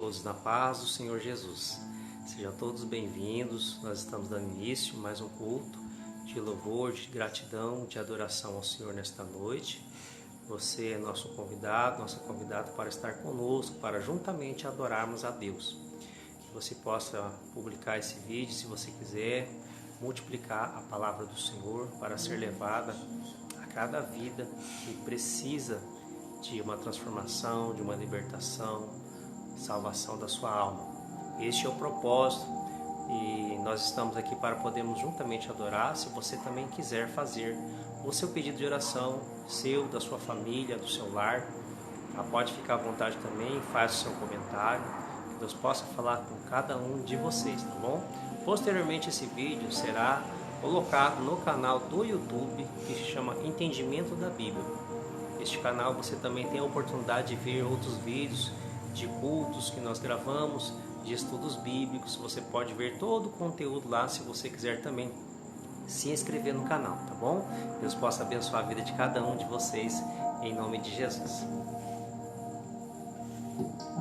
todos na paz do Senhor Jesus. Sejam todos bem-vindos. Nós estamos dando início a mais um culto de louvor, de gratidão, de adoração ao Senhor nesta noite. Você é nosso convidado, nossa convidada para estar conosco, para juntamente adorarmos a Deus. Que você possa publicar esse vídeo, se você quiser, multiplicar a palavra do Senhor para ser levada a cada vida que precisa de uma transformação, de uma libertação, salvação da sua alma. Este é o propósito e nós estamos aqui para podermos juntamente adorar. Se você também quiser fazer o seu pedido de oração, seu, da sua família, do seu lar, pode ficar à vontade também, faz o seu comentário, que Deus possa falar com cada um de vocês, tá bom? Posteriormente esse vídeo será colocado no canal do YouTube que se chama Entendimento da Bíblia. Este canal você também tem a oportunidade de ver outros vídeos de cultos que nós gravamos, de estudos bíblicos. Você pode ver todo o conteúdo lá se você quiser também se inscrever no canal, tá bom? Deus possa abençoar a vida de cada um de vocês, em nome de Jesus.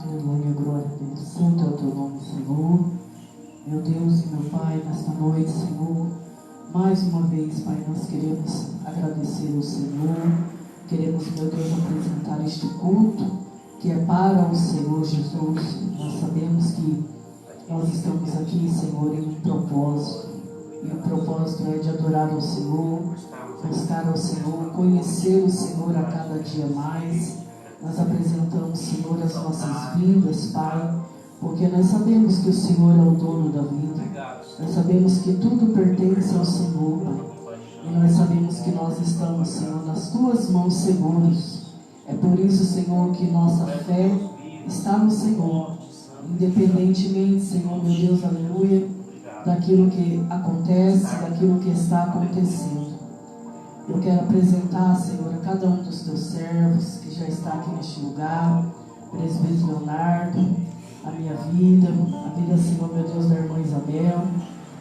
Aleluia, glória a Deus. Santo é o teu nome, Senhor. Meu Deus e meu Pai, nesta noite, Senhor, mais uma vez, Pai, nós queremos agradecer ao Senhor. Queremos, meu Deus, apresentar este culto que é para o Senhor Jesus. Nós sabemos que nós estamos aqui, Senhor, em um propósito. E o propósito é de adorar ao Senhor, buscar ao Senhor, conhecer o Senhor a cada dia mais. Nós apresentamos, Senhor, as nossas vidas, Pai, porque nós sabemos que o Senhor é o dono da vida. Nós sabemos que tudo pertence ao Senhor, Pai. E nós sabemos que nós estamos, Senhor, nas Tuas mãos seguros. É por isso, Senhor, que nossa fé está no Senhor. Independentemente, Senhor, meu Deus, aleluia, daquilo que acontece, daquilo que está acontecendo. Eu quero apresentar, Senhor, a cada um dos Teus servos que já está aqui neste lugar, presbítero Leonardo, a minha vida, a vida, Senhor, meu Deus, da irmã Isabel.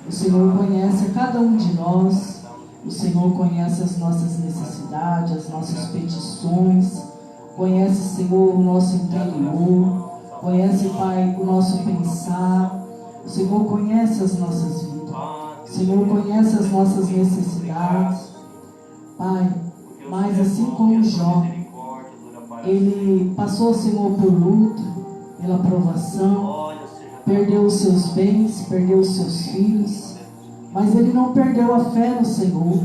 O Senhor conhece a cada um de nós. O Senhor conhece as nossas necessidades, as nossas petições, conhece, Senhor, o nosso interior, conhece, Pai, o nosso pensar. O Senhor conhece as nossas vidas, o Senhor conhece as nossas necessidades, Pai, mas assim como Jó, ele passou, Senhor, por luta, pela provação, perdeu os seus bens, perdeu os seus filhos, mas ele não perdeu a fé no Senhor.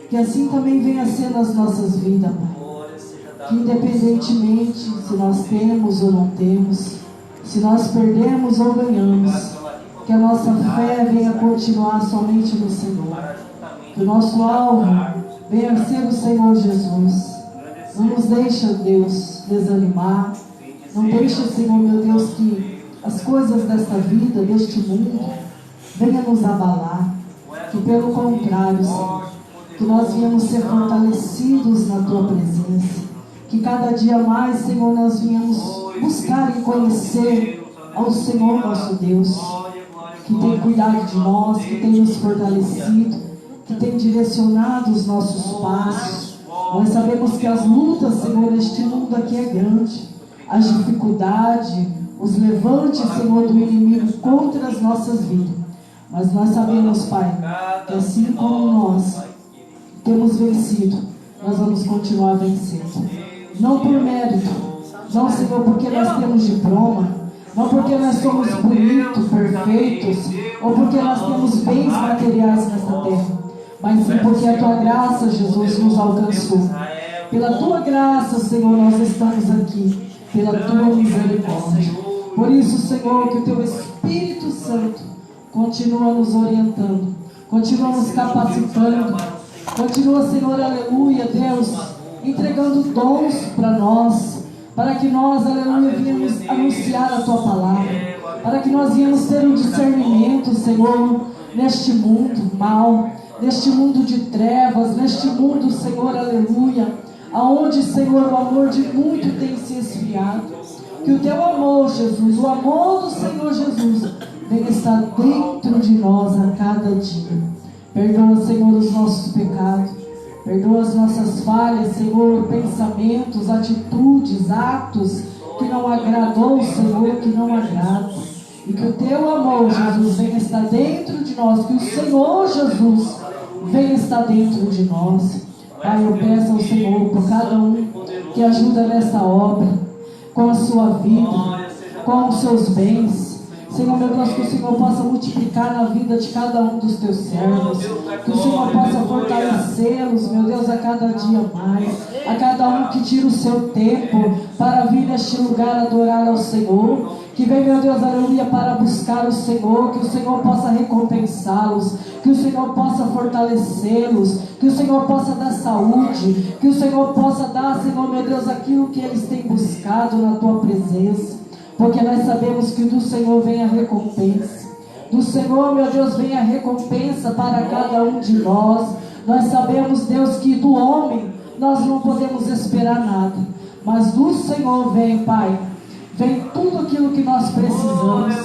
Que assim também venha ser nas nossas vidas, Pai. Que independentemente se nós temos ou não temos, se nós perdemos ou ganhamos, que a nossa fé venha continuar somente no Senhor. Que o nosso alvo venha ser o Senhor Jesus. Não nos deixa, Deus, desanimar. Não deixa, Senhor, meu Deus, que as coisas desta vida, deste mundo, venha nos abalar, que pelo contrário, Senhor, que nós venhamos ser fortalecidos na Tua presença, que cada dia mais, Senhor, nós venhamos buscar e conhecer ao Senhor nosso Deus, que tem cuidado de nós, que tem nos fortalecido, que tem direcionado os nossos passos. Nós sabemos que as lutas, Senhor, este mundo aqui é grande, as dificuldades, os levantes, Senhor, do inimigo contra as nossas vidas. Mas nós sabemos, Pai, que assim como nós temos vencido, nós vamos continuar vencendo. Não por mérito, não, Senhor, porque nós temos diploma, não porque nós somos bonitos, perfeitos, ou porque nós temos bens materiais nesta terra, mas sim porque a Tua graça, Jesus, nos alcançou. Pela Tua graça, Senhor, nós estamos aqui, pela Tua misericórdia. Por isso, Senhor, que o Teu Espírito Santo continua nos orientando, continua nos capacitando, continua, Senhor, aleluia, Deus, entregando dons para nós, para que nós, aleluia, venhamos anunciar a Tua palavra, para que nós venhamos ter um discernimento, Senhor, neste mundo mal, neste mundo de trevas, neste mundo, Senhor, aleluia, aonde, Senhor, o amor de muito tem se esfriado. Que o Teu amor, Jesus, o amor do Senhor Jesus, venha estar dentro de nós a cada dia. Perdoa, Senhor, os nossos pecados. Perdoa as nossas falhas, Senhor, pensamentos, atitudes, atos que não agradou o Senhor, que não agrada. E que o teu amor, Jesus, venha estar dentro de nós. Que o Senhor, Jesus, venha estar dentro de nós. Pai, eu peço ao Senhor por cada um que ajuda nessa obra, com a sua vida, com os seus bens. Senhor, meu Deus, que o Senhor possa multiplicar na vida de cada um dos teus servos. Que o Senhor possa fortalecê-los, meu Deus, a cada dia mais. A cada um que tira o seu tempo para vir neste lugar adorar ao Senhor. Que vem, meu Deus, aleluia, para buscar o Senhor. Que o Senhor possa recompensá-los. Que o Senhor possa fortalecê-los. Que o Senhor possa dar saúde. Que o Senhor possa dar, Senhor, meu Deus, aquilo que eles têm buscado na tua presença. Porque nós sabemos que do Senhor vem a recompensa. Do Senhor, meu Deus, vem a recompensa para cada um de nós. Nós sabemos, Deus, que do homem nós não podemos esperar nada. Mas do Senhor vem, Pai, vem tudo aquilo que nós precisamos.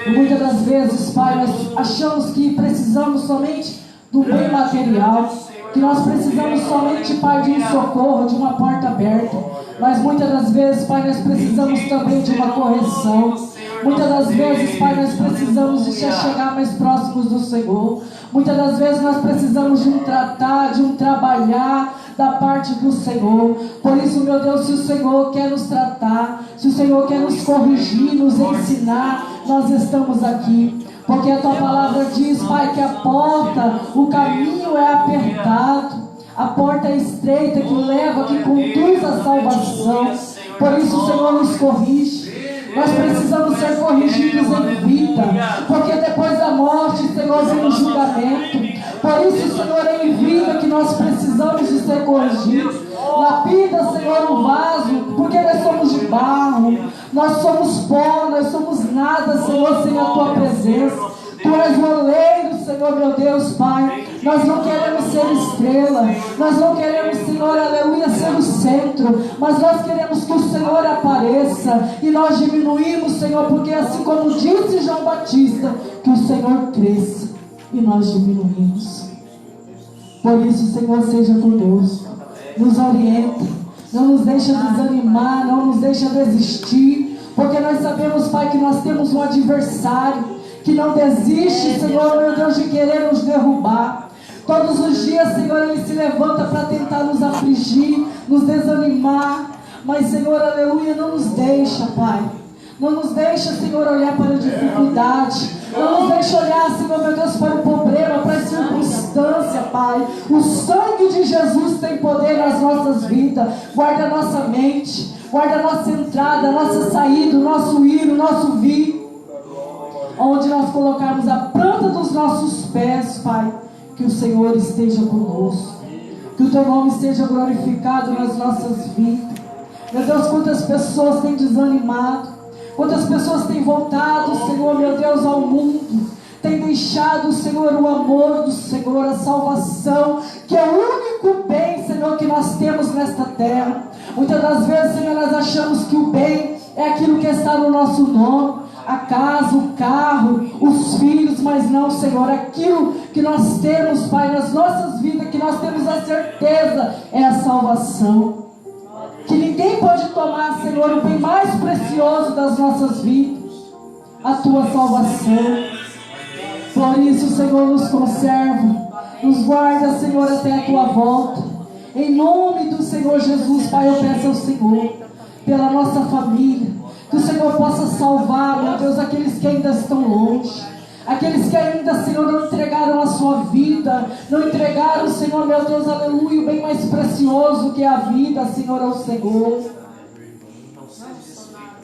E muitas das vezes, Pai, nós achamos que precisamos somente do bem material. Que nós precisamos somente, Pai, de um socorro, de uma porta aberta. Mas muitas das vezes, Pai, nós precisamos também de uma correção. Muitas das vezes, Pai, nós precisamos de chegar mais próximos do Senhor. Muitas das vezes nós precisamos de um tratar, de um trabalhar da parte do Senhor. Por isso, meu Deus, se o Senhor quer nos tratar, se o Senhor quer nos corrigir, nos ensinar, nós estamos aqui. Porque a tua palavra diz, Pai, que a porta, o caminho é apertado. A porta é estreita que leva, que conduz à salvação. Por isso o Senhor nos corrige. Nós precisamos ser corrigidos em vida. Porque depois da morte, Senhor, vem o julgamento. Por isso, Senhor, é em vida que nós precisamos de ser corrigidos. Lapida, Senhor, o vaso, porque nós somos de barro. Nós somos pó, nós somos nada, Senhor, sem a tua presença. Tu és o oleiro, Senhor, meu Deus, Pai. Nós não queremos ser estrela. Nós não queremos, Senhor, aleluia, ser o centro. Mas nós queremos que o Senhor apareça. E nós diminuímos, Senhor, porque assim como disse João Batista, que o Senhor cresça e nós diminuímos. Por isso, Senhor, seja conosco. Nos orienta. Não nos deixa desanimar. Não nos deixa desistir. Porque nós sabemos, Pai, que nós temos um adversário que não desiste, Senhor, meu Deus, de querer nos derrubar. Todos os dias, Senhor, Ele se levanta para tentar nos afligir, nos desanimar. Mas, Senhor, aleluia, não nos deixa, Pai. Não nos deixa, Senhor, olhar para a dificuldade. Não nos deixa olhar, Senhor, meu Deus, para o problema, para a circunstância, Pai. O sangue de Jesus tem poder nas nossas vidas. Guarda a nossa mente, guarda a nossa entrada, a nossa saída, o nosso ir, o nosso vir. Onde nós colocarmos a planta dos nossos pés, Pai, que o Senhor esteja conosco, que o Teu nome seja glorificado nas nossas vidas. Meu Deus, quantas pessoas têm desanimado, quantas pessoas têm voltado, Senhor, meu Deus, ao mundo, têm deixado, Senhor, o amor do Senhor, a salvação, que é o único bem, Senhor, que nós temos nesta terra. Muitas das vezes, Senhor, nós achamos que o bem é aquilo que está no nosso nome, a casa, o carro, os filhos, mas não, Senhor, aquilo que nós temos, Pai, nas nossas vidas, que nós temos a certeza, é a salvação. Que ninguém pode tomar, Senhor, o bem mais precioso das nossas vidas, a Tua salvação. Por isso, Senhor, nos conserva, nos guarda, Senhor, até a Tua volta. Em nome do Senhor Jesus, Pai, eu peço ao Senhor, pela nossa família, que o Senhor possa salvar, meu Deus, aqueles que ainda estão longe. Aqueles que ainda, Senhor, não entregaram a sua vida. Não entregaram, Senhor, meu Deus, aleluia, o bem mais precioso que é a vida, Senhor, ao Senhor.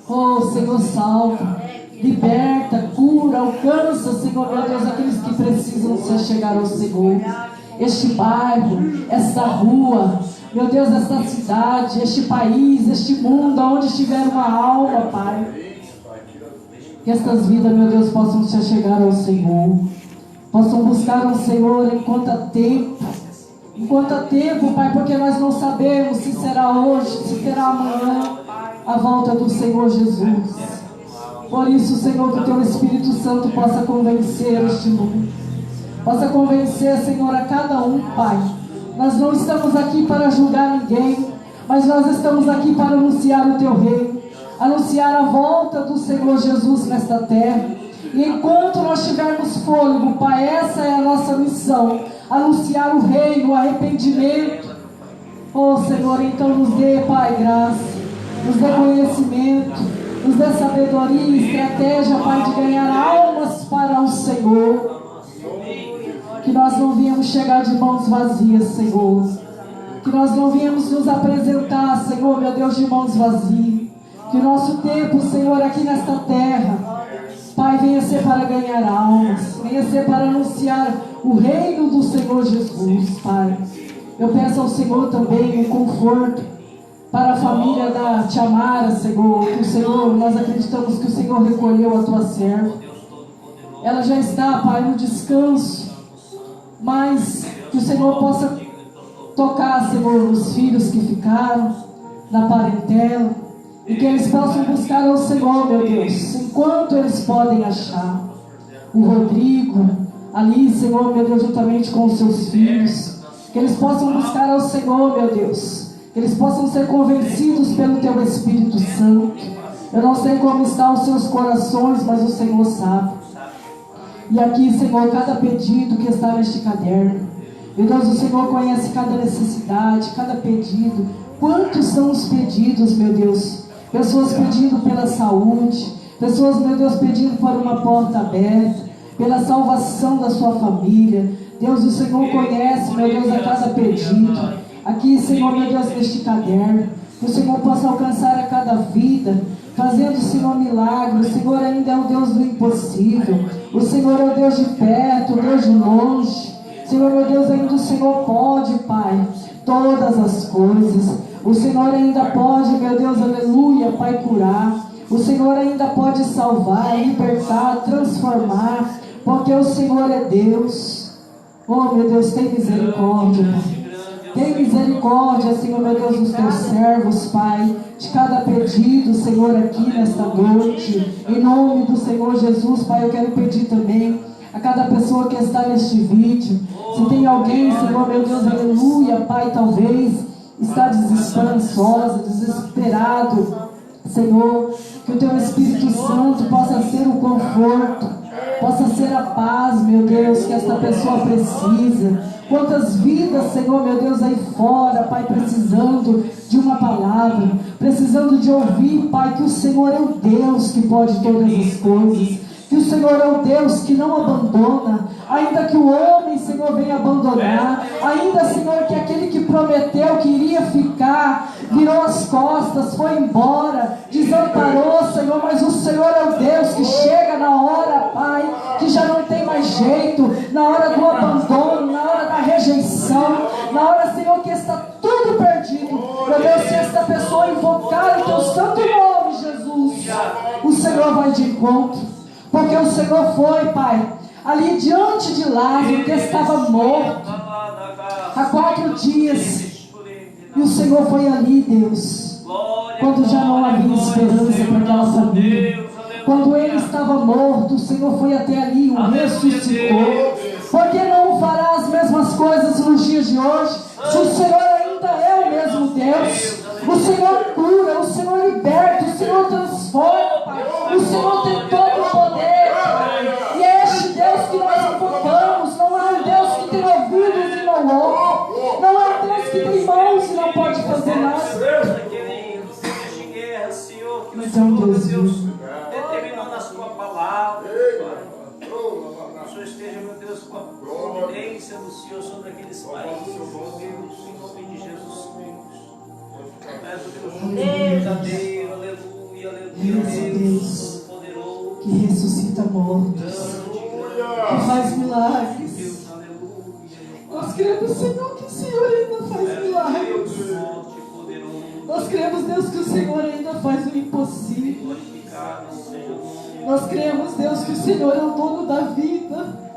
Oh, Senhor, salva, liberta, cura, alcança, Senhor, meu Deus, aqueles que precisam se achegar ao Senhor. Este bairro, esta rua, meu Deus, esta cidade, este país, este mundo, onde estiver uma alma, Pai, que estas vidas, meu Deus, possam se achegar ao Senhor, possam buscar o Senhor enquanto há tempo, Pai, porque nós não sabemos se será hoje, se será amanhã, a volta do Senhor Jesus. Por isso, Senhor, que o Teu Espírito Santo possa convencer este mundo, possa convencer, Senhor, a cada um, Pai. Nós não estamos aqui para julgar ninguém, mas nós estamos aqui para anunciar o Teu reino. anunciar a volta do Senhor Jesus nesta terra. E enquanto nós tivermos fôlego, Pai, essa é a nossa missão, anunciar o reino, o arrependimento. Oh Senhor, então nos dê, Pai, graça, nos dê conhecimento, nos dê sabedoria e estratégia, Pai, de ganhar almas para o Senhor. Que nós não viemos chegar de mãos vazias, Senhor. Que nós não viemos nos apresentar, Senhor, meu Deus, de mãos vazias. Que o nosso tempo, Senhor, aqui nesta terra, Pai, venha ser para ganhar almas, venha ser para anunciar o reino do Senhor Jesus, Pai. Eu peço ao Senhor também um conforto para a família da Tia Mara, Senhor. Que o Senhor, nós acreditamos que o Senhor recolheu a tua serva. Ela já está, Pai, no descanso, mas que o Senhor possa tocar, Senhor, os filhos que ficaram, na parentela, e que eles possam buscar ao Senhor, meu Deus, enquanto eles podem achar. O Rodrigo, ali, Senhor, meu Deus, juntamente com os seus filhos, que eles possam buscar ao Senhor, meu Deus, que eles possam ser convencidos pelo Teu Espírito Santo. Eu não sei como estão os seus corações, mas o Senhor sabe. E aqui, Senhor, cada pedido que está neste caderno, meu Deus, o Senhor conhece cada necessidade, cada pedido. Quantos são os pedidos, meu Deus? Pessoas pedindo pela saúde, pessoas, meu Deus, pedindo por uma porta aberta, pela salvação da sua família. Deus, o Senhor conhece, meu Deus, a cada pedido. Aqui, Senhor, meu Deus, neste caderno, que o Senhor possa alcançar a cada vida, fazendo, Senhor, milagre. O Senhor ainda é o Deus do impossível. O Senhor é o Deus de perto, o Deus de longe. Senhor, meu Deus, ainda o Senhor pode, Pai, todas as coisas. O Senhor ainda pode, meu Deus, aleluia, Pai, curar. O Senhor ainda pode salvar, libertar, transformar, porque o Senhor é Deus. Oh, meu Deus, tem misericórdia, Pai. Tem misericórdia, Senhor, meu Deus, dos teus servos, Pai, de cada pedido, Senhor, aqui nesta noite. Em nome do Senhor Jesus, Pai, eu quero pedir também a cada pessoa que está neste vídeo. Se tem alguém, Senhor, meu Deus, aleluia, Pai, talvez está desesperançosa, desesperado, Senhor, que o Teu Espírito Santo possa ser o conforto, possa ser a paz, meu Deus, que esta pessoa precisa. Quantas vidas, Senhor, meu Deus, aí fora, Pai, precisando de uma palavra, precisando de ouvir, Pai, que o Senhor é o Deus que pode todas as coisas, que o Senhor é o Deus que não abandona, ainda que o homem, Senhor, venha abandonar, ainda, Senhor, que aquele que prometeu que iria ficar, virou as costas, foi embora, desamparou, Senhor, mas o Senhor é o Deus que chega na hora, Pai, que já não tem mais jeito, na hora do abandono, na hora da rejeição, na hora, Senhor, que está tudo perdido. Meu Deus, se esta pessoa invocar o Teu santo nome, Jesus, o Senhor vai de encontro, porque o Senhor foi, Pai, ali diante de Lázaro, que estava morto há 4 dias, e o Senhor foi ali, Deus, quando já não havia esperança para aquela família. Quando ele estava morto, o Senhor foi até ali, o ressuscitou. Por que não fará as mesmas coisas nos dias de hoje? Se o Senhor ainda é o mesmo Deus, o Senhor cura, o Senhor liberta, o Senhor transforma, Pai. O Senhor tem todo o poder, Pai. E é este Deus que nós invocamos. Não é um Deus que tem ouvidos e não ouve. Não é um Deus que tem mãos e não pode fazer nada. Mas é um Deus vivo. Determinando a sua palavra, o Senhor esteja, meu Deus, com a providência do Senhor sobre aqueles países, meu Deus, em nome de Jesus Cristo. Deus verdadeiro, aleluia, aleluia, Deus poderoso, que ressuscita mortos, que faz milagres. Deus, aleluia. Nós cremos, Senhor, que o Senhor ainda faz milagres. Nós cremos, Deus, que o Senhor ainda faz o impossível. Nós cremos, Deus, que o Senhor é o dono da vida.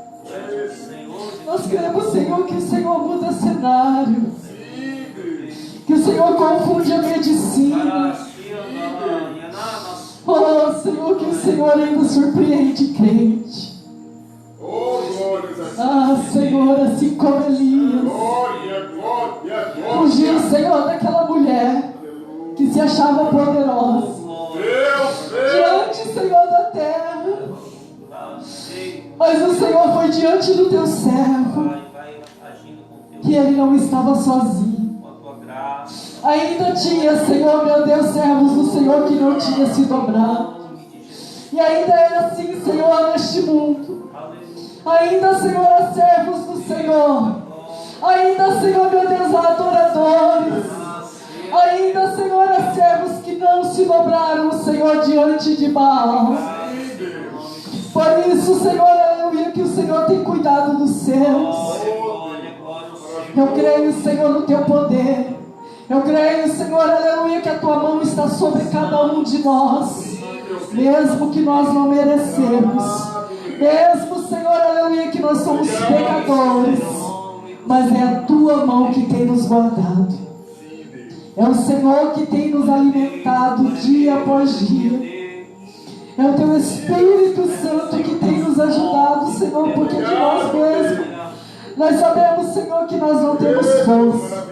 Nós cremos, Senhor, que o Senhor muda cenário, que o Senhor confunde a medicina. Oh, Senhor, que o Senhor ainda surpreende crente. Ah, Senhor, assim como Elias fugiu, Senhor, daquela mulher que se achava poderosa. terra. Mas o Senhor foi diante do teu servo, que ele não estava sozinho. Ainda tinha, Senhor, meu Deus, servos do Senhor que não tinha se dobrado. E ainda é assim, Senhor, neste mundo. Ainda, Senhor, há servos do Senhor. Ainda, Senhor, meu Deus, há adoradores. Ainda, Senhor, há servos que não se dobraram, Senhor, diante de Baal. Por isso, Senhor, aleluia, que o Senhor tem cuidado dos seus. Eu creio, Senhor, no teu poder. Eu creio, Senhor, aleluia, que a tua mão está sobre cada um de nós. Mesmo que nós não merecemos. Mesmo, Senhor, aleluia, que nós somos pecadores. Mas é a tua mão que tem nos guardado. É o Senhor que tem nos alimentado dia após dia. É o teu Espírito Santo que tem nos ajudado, Senhor, porque de nós mesmos nós sabemos, Senhor, que nós não temos força.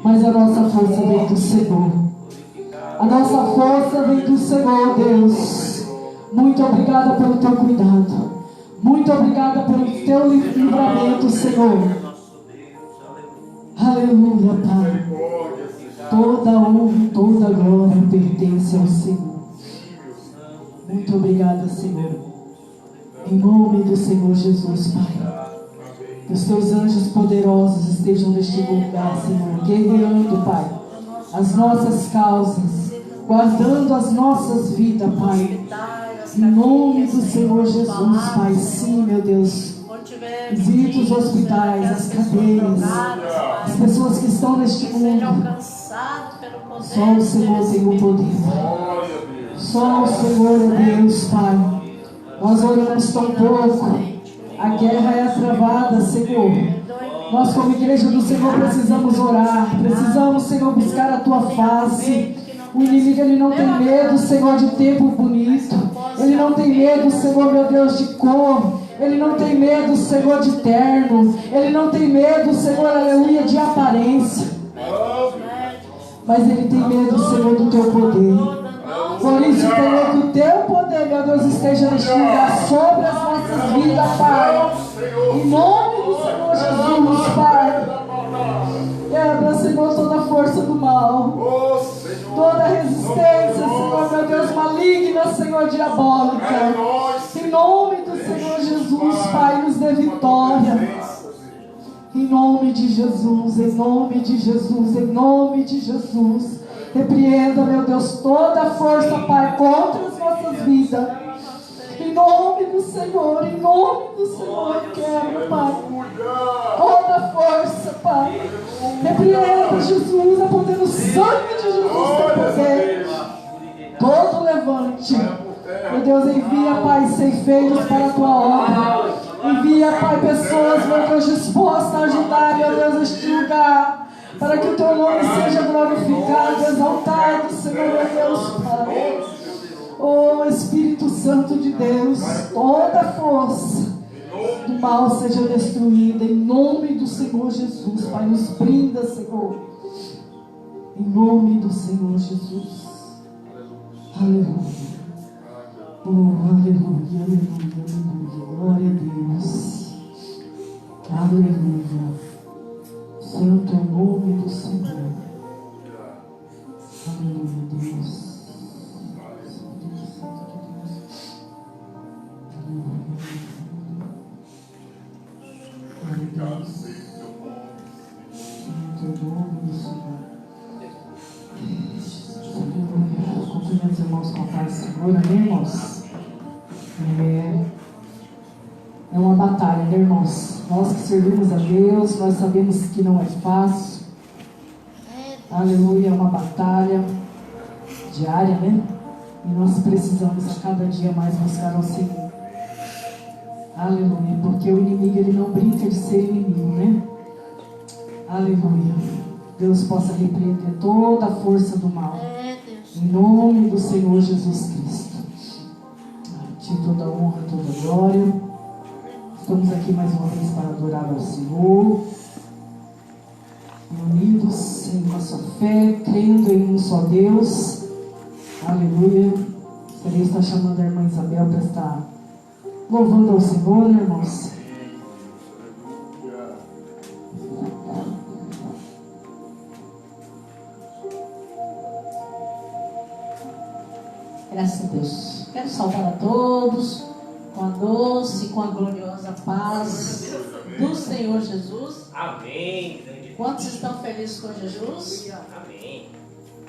Mas a nossa força vem do Senhor. A nossa força vem do Senhor, Deus. Muito obrigada pelo teu cuidado. Muito obrigada pelo teu livramento, Senhor. Aleluia, Pai. Toda honra, toda glória pertence ao Senhor. Muito obrigada, Senhor. Em nome do Senhor Jesus, Pai. Que os teus anjos poderosos estejam neste lugar, Senhor, guerreando, Pai, as nossas causas, guardando as nossas vidas, Pai. Em nome do Senhor Jesus, Pai. Sim, meu Deus. Visita os hospitais, as cadeias, as pessoas que estão neste mundo. Só o Senhor tem o poder. Só o Senhor é Deus, Pai. Nós oramos tão pouco. A guerra é travada, Senhor. Nós, como igreja do Senhor, precisamos orar. Precisamos, Senhor, buscar a tua face. O inimigo, ele não tem medo, Senhor, de tempo bonito. Ele não tem medo, Senhor, meu Deus, de cor. Ele não tem medo, Senhor, de terno. Ele não tem medo, Senhor, aleluia, de aparência. Mas ele tem medo, Senhor, do teu poder. Por isso, Senhor, que o teu poder, meu Deus, esteja neste lugar sobre as nossas vidas, Pai. Em nome do Senhor Jesus, Pai. Quebra, Senhor, toda a força do mal. Toda a resistência, Senhor, meu Deus, maligna, Senhor, diabólica. Em nome do Senhor Jesus, Pai, nos dê vitória. Em nome de Jesus, em nome de Jesus, em nome de Jesus. Repreenda, meu Deus, toda a força, Pai, contra as nossas vidas. Em nome do Senhor, quebra, Pai. Toda a força, Pai. Repreenda, Jesus, a poder do sangue de Jesus tem poder. Todo levante. Meu Deus, envia, Pai, ceifeiros para a tua obra. Envia, Pai, pessoas, meu Deus, dispostas a ajudar, meu Deus, este lugar. Para que o teu nome seja glorificado, exaltado, Senhor, meu Deus, Pai. Oh, Espírito Santo de Deus, toda força do mal seja destruída, em nome do Senhor Jesus, Pai, nos brinda, Senhor, em nome do Senhor Jesus. Aleluia. Oh, aleluia, aleluia, aleluia, glória a Deus. Aleluia. Santo é o nome do Senhor. Aleluia, Deus. Cumprimento os irmãos com a paz do Senhor, amém, irmãos? É uma batalha, né, irmãos? Nós que servimos a Deus, nós sabemos que não é fácil. Aleluia, é uma batalha diária, né? E nós precisamos a cada dia mais buscar ao Senhor. Aleluia, porque o inimigo, ele não brinca de ser inimigo, né? Aleluia. Deus possa repreender toda a força do mal. Em nome do Senhor Jesus Cristo. A ti toda honra, toda glória. Estamos aqui mais uma vez para adorar ao Senhor. Unidos em nossa fé, crendo em um só Deus. Aleluia. Queria estar chamando a irmã Isabel para estar louvando ao Senhor, irmãos. Graças a Deus. Quero saudar a todos com a doce, com a gloriosa paz do Senhor Jesus. Amém. Quantos estão felizes com Jesus? Amém.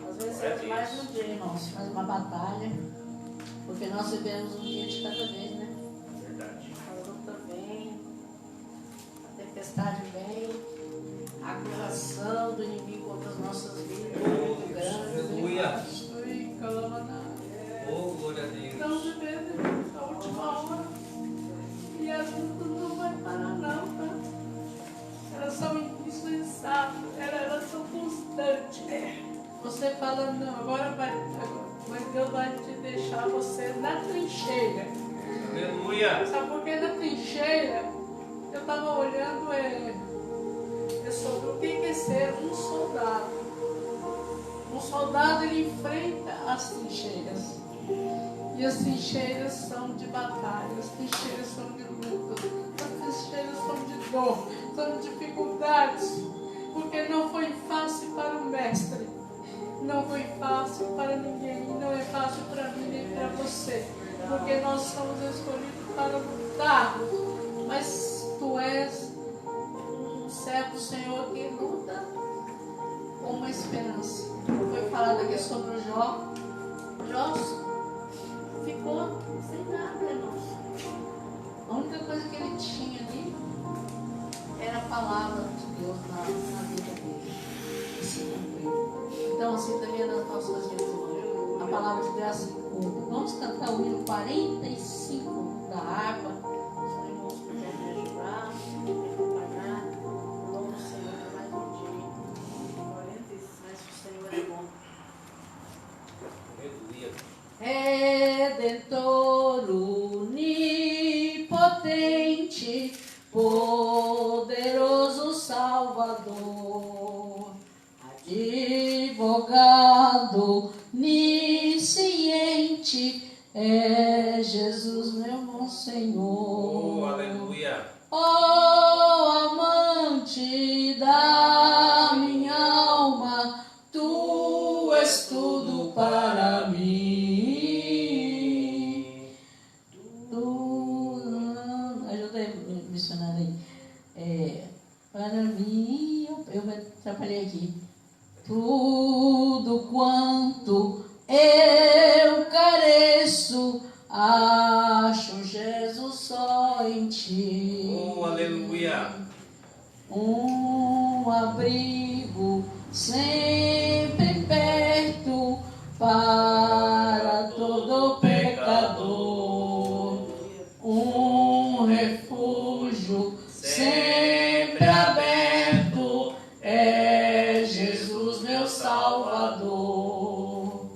Às vezes é mais um dia, irmãos, mais uma batalha, porque nós vivemos um dia de cada vez, né? Verdade. A luta vem, a tempestade vem, a acusação do inimigo contra as nossas vidas é muito grande. Aleluia. Oh, glória a Deus. Estamos vivendo a última hora e as lutas não vai parar não, tá? Elas são insustentáveis, elas são constantes. Você fala, não, agora vai, mas Deus vai te deixar você na trincheira. Aleluia. Sabe por que na trincheira? Eu estava olhando sobre o que é ser um soldado. Um soldado, ele enfrenta as trincheiras. E as trincheiras são de batalha, as trincheiras são de luta, as trincheiras são de dor, são de dificuldades, porque não foi fácil para o mestre, não foi fácil para ninguém, não é fácil para mim nem para você, porque nós somos escolhidos para lutar, mas tu és um servo do Senhor que luta com uma esperança. Foi falado aqui sobre o Jó. Jó ficou sem nada, irmãos. A única coisa que ele tinha ali era a palavra de Deus na vida dele. E se cumpriu. Então, assim também é nas nossas vidas, irmãos. A palavra de Deus se cumpre. Vamos cantar o hino 45 da harpa. Os irmãos puderem me ajudar, me acompanhar. Vamos ao Senhor por mais um dia. 46, mas o Senhor é bom. Aleluia. Redentor onipotente, poderoso Salvador, advogado onisciente, é Jesus meu bom Senhor. Oh, aleluia. Oh, amante da minha alma, tu és tudo para mim. Para mim, eu me atrapalhei aqui. Tudo quanto eu careço, acho Jesus só em ti. Oh, aleluia. Um abrigo sempre perto para todo pecador. Um refúgio sempre aberto, é Jesus meu Salvador.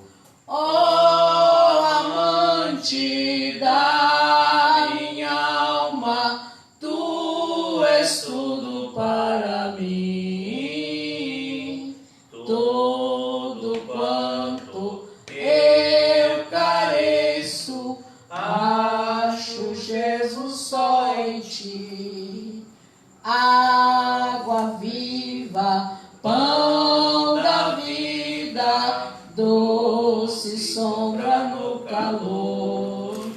Oh, amante da minha alma, tu és tudo para mim. Tudo quanto eu careço, acho Jesus só em ti. Água viva, pão da vida, doce sombra no calor,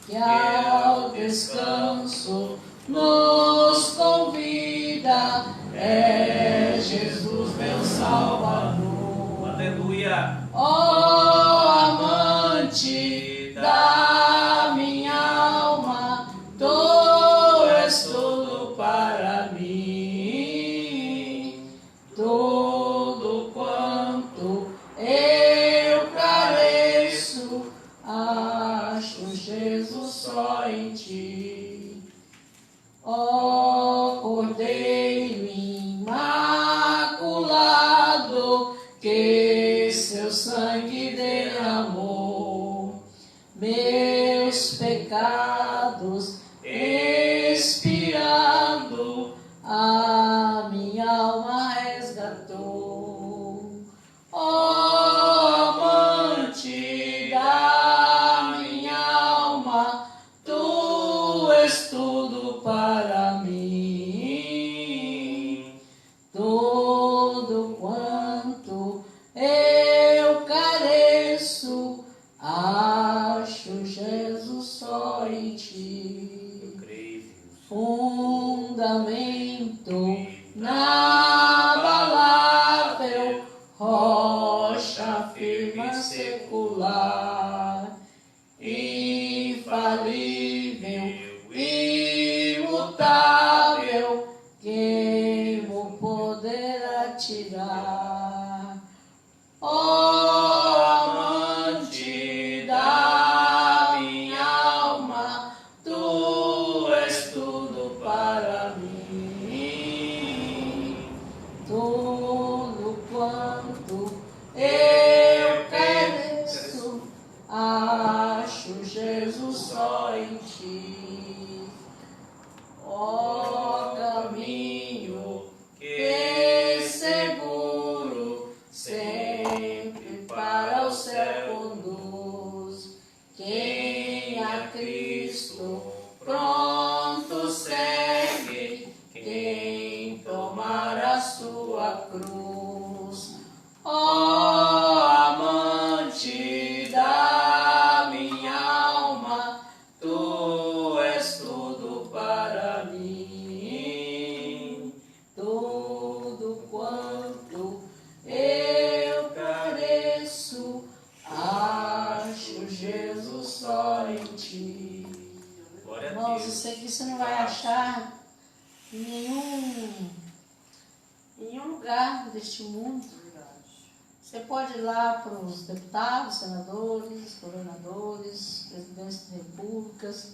que ao descanso nos convida, é Jesus meu Salvador. Aleluia. Oh, amante da minha alma, tu és tudo para mim. Tudo quanto eu careço, acho Jesus só em ti. Ó Cordeiro imaculado, que seu sangue derramou, meus pecados expirando, a minha alma resgatou. Ó amante da Jesus, só em ti. Eu creio, Deus. Fundamento inabalável, rocha firme secular, infalível, imutável, quem o poderá tirar? Ó amante da minha alma, tu és tudo para mim. Tudo quanto eu careço, acho Jesus só em ti. Ó caminho que seguro sempre para o céu conduz. Quem a Cristo pronto segue, quem tomar a sua cruz. Ó amante da minha alma, tu és tudo para mim. Tudo quanto eu careço, acho Jesus só em ti. Glória a Irmãos, Deus. isso aqui você não vai achar em nenhum lugar deste mundo. Você pode ir lá para os deputados, senadores, governadores, presidentes de repúblicas.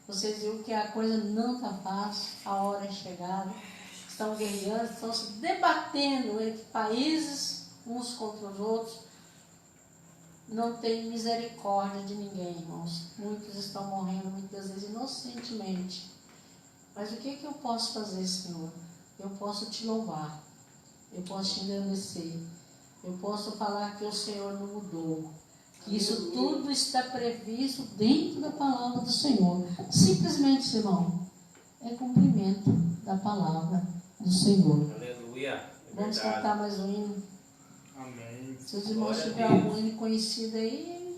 Vocês viram que a coisa não está fácil, a hora é chegada. Estão guerreando, estão se debatendo entre países, uns contra os outros. Não tem misericórdia de ninguém, irmãos. Muitos estão morrendo, muitas vezes, inocentemente. Mas o que eu posso fazer, Senhor? Eu posso te louvar. Eu posso te engrandecer. Eu posso falar que o Senhor não mudou. Que isso tudo está previsto dentro da palavra do Senhor. Simplesmente, irmão, é cumprimento da palavra do Senhor. Aleluia. É Vamos verdade. cantar mais um hino. Amém. Se os irmãos Glória a tiverem Deus. algum hino conhecido aí.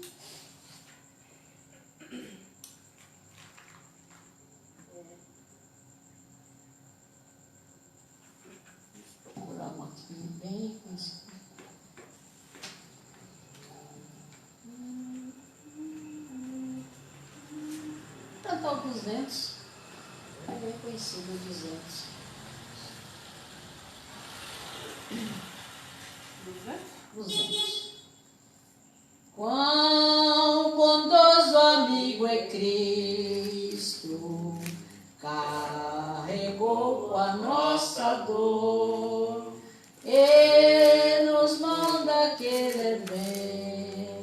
Vou procurar um aqui bem conhecido. Cantar o 200. É bem conhecido o 200. 200. Quão bondoso amigo é Cristo, carregou a nossa dor e nos manda que levemos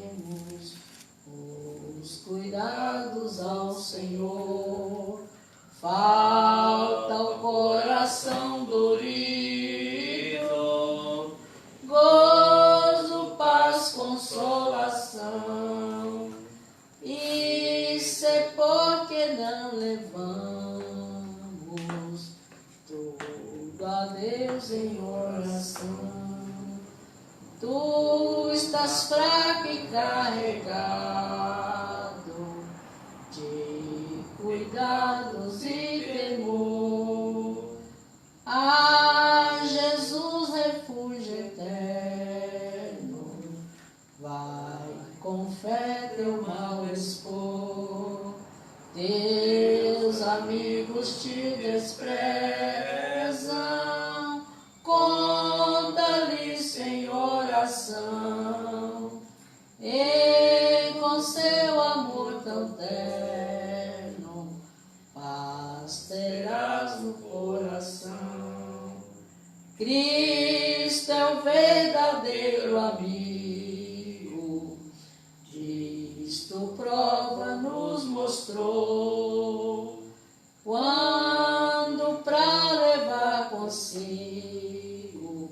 os cuidados ao Senhor. Falta o coração dorido, gozo, paz, consolação. Isso é porque não levamos tudo a Deus em oração. Tu estás fraco e carregado de cuidados e temor. Ah, Jesus, refúgio eterno, vai com fé teu mal expor. Teus amigos te desprezam, conta-lhes em oração, e com seu amor tão terno, paz terás no coração. Cristo é o verdadeiro amigo, disto prova nos mostrou, quando pra levar consigo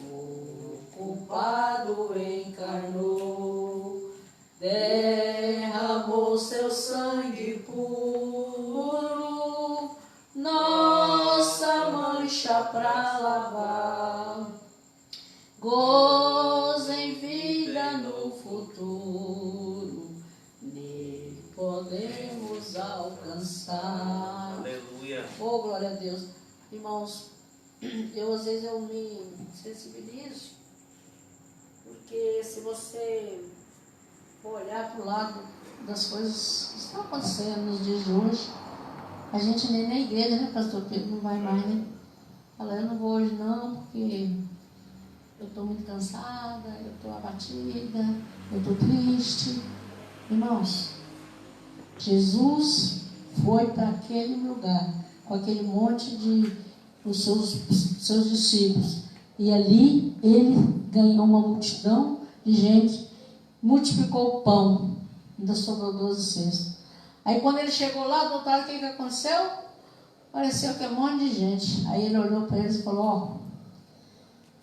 o culpado encarnou, derramou seu sangue puro, nossa mancha pra lavar, gozo em vida no futuro, nele podemos alcançar. Aleluia. Oh, glória a Deus. Irmãos, às vezes eu me sensibilizo, porque se você for olhar para o lado das coisas que estão acontecendo nos dias de hoje, a gente nem na igreja, né, pastor Pedro, não vai mais, né? Fala, eu não vou hoje não, porque eu estou muito cansada, eu estou abatida, eu estou triste. Irmãos, Jesus foi para aquele lugar, com aquele monte de os seus discípulos, e ali ele ganhou uma multidão de gente, multiplicou o pão, ainda sobrou 12 cestos. Aí quando ele chegou lá, do outro lado, o que aconteceu? Pareceu que é um monte de gente. Aí ele olhou para eles e falou, ó,